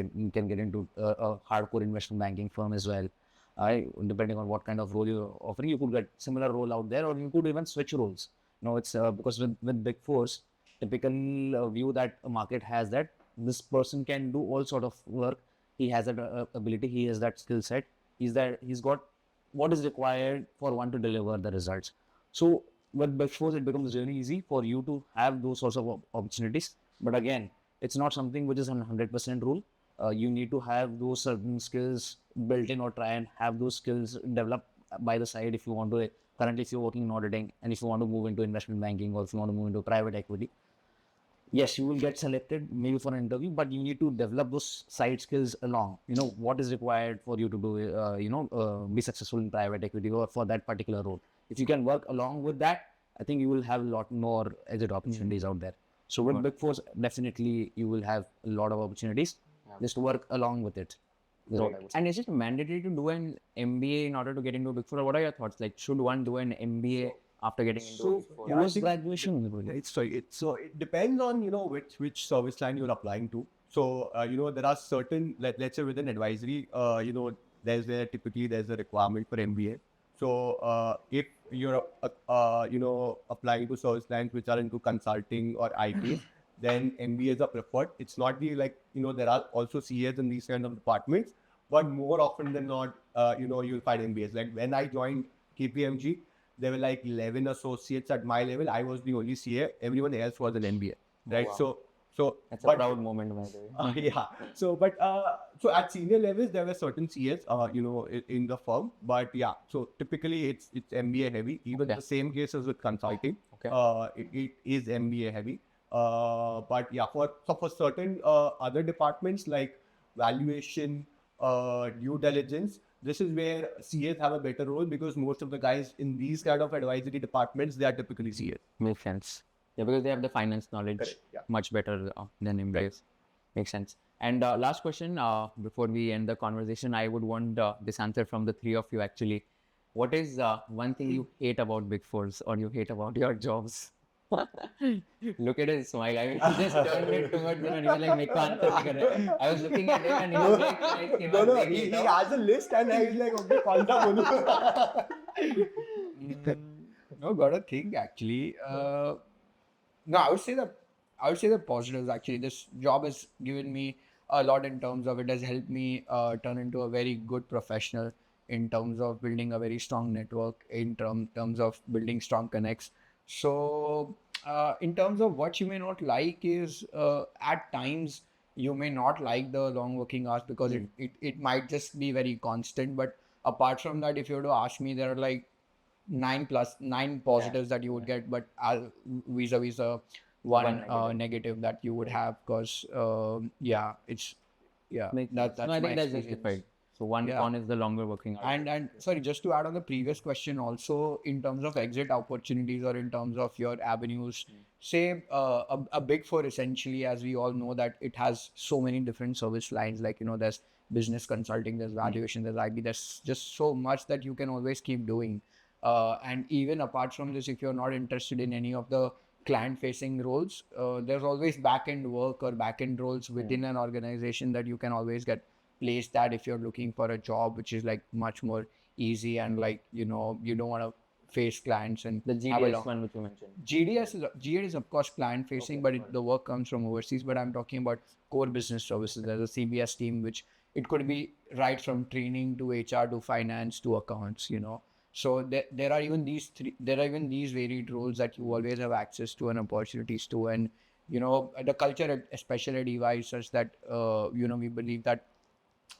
get into a hardcore investment banking firm as well. Depending on what kind of role you're offering, you could get similar role out there, or you could even switch roles. It's because with Big Fours, typical view that a market has that this person can do all sort of work. He has that ability. He has that skill set. He's got what is required for one to deliver the results. So with Big Fours, it becomes really easy for you to have those sorts of opportunities. But again, it's not something which is a 100% rule. You need to have those certain skills built in or try and have those skills developed by the side if you want to. Currently, if you're working in auditing and if you want to move into investment banking or if you want to move into private equity, yes, you will get selected maybe for an interview, but you need to develop those side skills along. What is required for you to do, be successful in private equity or for that particular role. If you can work along with that, I think you will have a lot more exit opportunities out there. So with Big Fours, definitely you will have a lot of opportunities. Just work along with it. Is what I would say. And is it mandatory to do an MBA in order to get into Big Four? Or what are your thoughts? Like, should one do an MBA after getting into a Big Four? Yeah, I Post think graduation. it depends on which service line you're applying to. So there are certain let's say within advisory, typically there's a requirement for MBA. So if you're applying to service lines which are into consulting or IT, then MBAs are preferred. It's not there are also CAs in these kind of departments, but more often than not, you'll find MBAs. Like when I joined KPMG, there were like 11 associates at my level. I was the only CA. Everyone else was an MBA, right? Wow. So That's a proud moment, by the way. yeah. So at senior levels there were certain CAs, in the firm. But yeah, so typically it's MBA heavy. Even the same case as with consulting. Okay. It is MBA heavy. But yeah, for certain other departments like valuation, due diligence, this is where CAs have a better role because most of the guys in these kind of advisory departments, they are typically CAs. Makes sense. Yeah, because they have the finance knowledge Correct, yeah. much better than MBAs. Makes sense. And last question, before we end the conversation, I would want this answer from the three of you actually. What is one thing you hate about Big Fours or you hate about your jobs? Look at his smile. I mean, he just turned it towards me and he was like, "Make answer." I was looking at him and he was like, "I came up saying he it out." has a list and he's like, okay, kaun sa bolu? No, got to think actually. No, I would say the positives actually. This job has given me a lot in terms of it has helped me turn into a very good professional in terms of building a very strong network, in terms of building strong connects. So, in terms of what you may not like is at times you may not like the long working hours because it might just be very constant. But apart from that, if you were to ask me, there are like 9 positives that you would get, but vis-a-vis one negative that you would have because that's No, I think my that's experience. justified. So one con is the longer working hours. And sorry, just to add on the previous question, also in terms of exit opportunities or in terms of your avenues, say a Big Four essentially, as we all know, that it has so many different service lines. Like there's business consulting, there's valuation, there's IB. There's just so much that you can always keep doing. And even apart from this, if you're not interested in any of the client-facing roles, there's always back-end work or back-end roles within an organization that you can always get placed at if you're looking for a job which is like much more easy and like you don't want to face clients and The have a GDS long- one which you mentioned. GD is of course client facing, but the work comes from overseas. But I'm talking about core business services. There's a CBS team which it could be right from training to HR to finance to accounts. So there are even these varied roles that you always have access to and opportunities to. And the culture, especially at EY, is such that we believe that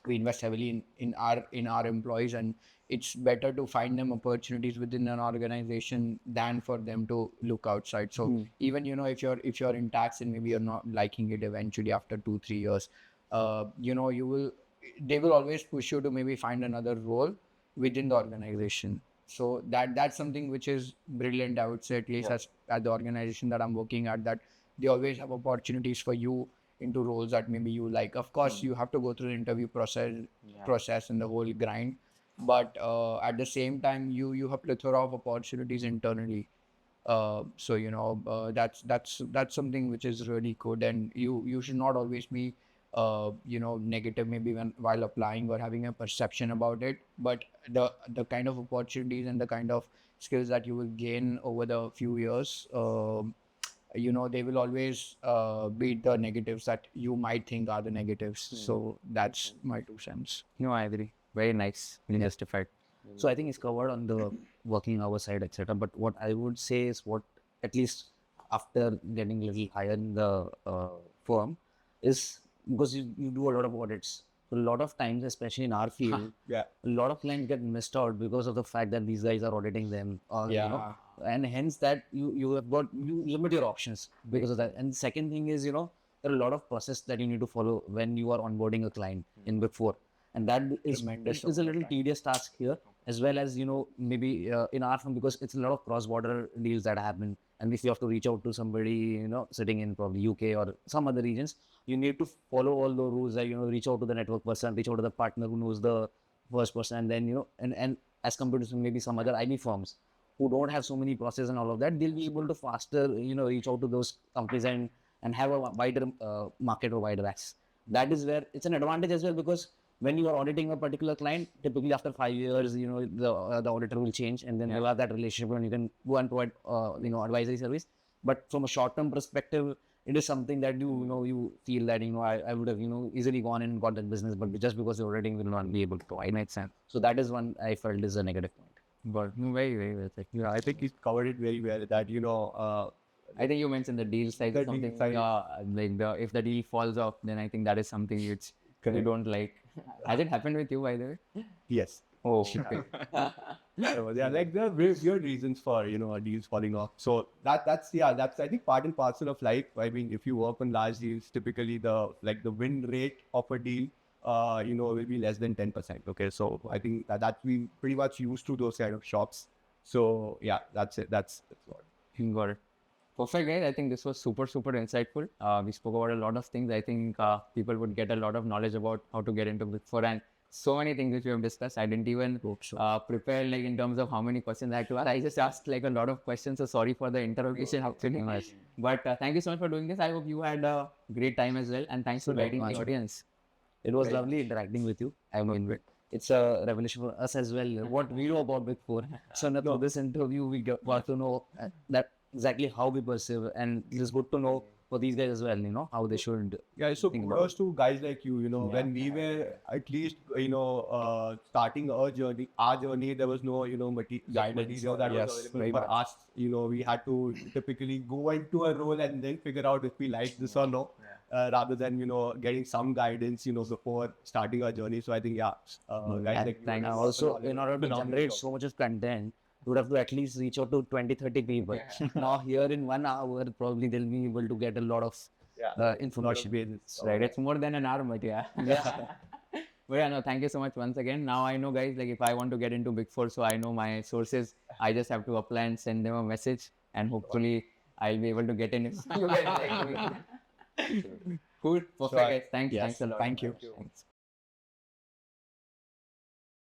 we invest heavily in our employees, and it's better to find them opportunities within an organization than for them to look outside. So even if you're in tax and maybe you're not liking it eventually after 2-3 years, they will always push you to maybe find another role within the organization. So that's something which is brilliant, I would say, at least at the organization that I'm working at, that they always have opportunities for you into roles that maybe you like. Of course, you have to go through the interview process and the whole grind, but at the same time, you have plethora of opportunities internally. That's something which is really good, and you should not always be negative maybe while applying or having a perception about it, but the kind of opportunities and the kind of skills that you will gain over the few years, they will always beat the negatives that you might think are the negatives. So that's my 2 cents. No, I agree. Very nice. Really justified. So I think it's covered on the working hour side, etc. But what I would say is what, at least after getting a little higher in the firm, is because you do a lot of audits. So a lot of times, especially in our field, Yeah. a lot of clients get missed out because of the fact that these guys are auditing them, or and hence that you limit your options because of that. And the second thing is, there are a lot of process that you need to follow when you are onboarding a client in Big Four, and that is a little tedious task here, as well as maybe in our firm, because it's a lot of cross-border deals that happen, and if you have to reach out to somebody sitting in probably UK or some other regions, you need to follow all the rules that reach out to the network person, reach out to the partner who knows the first person, and then and as compared to maybe some other IB firms who don't have so many processes and all of that, they'll be able to faster reach out to those companies and have a wider market or wider access. That is where it's an advantage as well, because when you are auditing a particular client, typically after 5 years, the auditor will change, and then you have that relationship, and you can go and provide advisory service. But from a short-term perspective, it is something that you feel that I would have easily gone and got that business, but just because the auditing will not be able to provide. Makes sense. So that is one I felt is a negative point. But very, very well said. Yeah, I think he's covered it very well. That I think you mentioned the deal side, The deal something side. like if the deal falls off, then I think that is something which you Correct. don't like. Has it happened with you, by the way? yes. Oh, okay. So there are there are very weird reasons for deals falling off. So that's I think part and parcel of life. I mean, if you work on large deals, typically the win rate of a deal will be less than 10%. Okay, so I think that we pretty much used to those kind of shops. So yeah, that's it. That's what. Got it. Perfect, guys. I think this was super, super insightful. We spoke about a lot of things. I think people would get a lot of knowledge about how to get into Big Four, and so many things which we have discussed. I didn't even prepare in terms of how many questions I had to ask. I just asked a lot of questions. So sorry for the interrogation actually. But thank you so much for doing this. I hope you had a great time as well, and thanks for guiding the audience. It was lovely interacting with you. I know it's a revelation for us as well, what we know about Big Four. So through this interview, we got to know that exactly how we perceive, and it's good to know for these guys as well, how they should. Yeah, so kudos to guys like you. When we were at least starting our journey, there was no material that was available for us. We had to typically go into a role and then figure out if we like this or no, rather than getting some guidance before starting our journey. So I think guys like you. And also, in order to generate so much of content, you would have to at least reach out to 20-30 people. Now here in 1 hour, probably they'll be able to get a lot of information. Right, it's more than an hour, but yeah. But yeah, no, thank you so much once again. Now I know, guys, if I want to get into Big Four, so I know my sources. I just have to apply and send them a message, and hopefully I'll be able to get in. You guys like me. Cool, perfect, guys. Thanks a lot. Thank you. Thanks.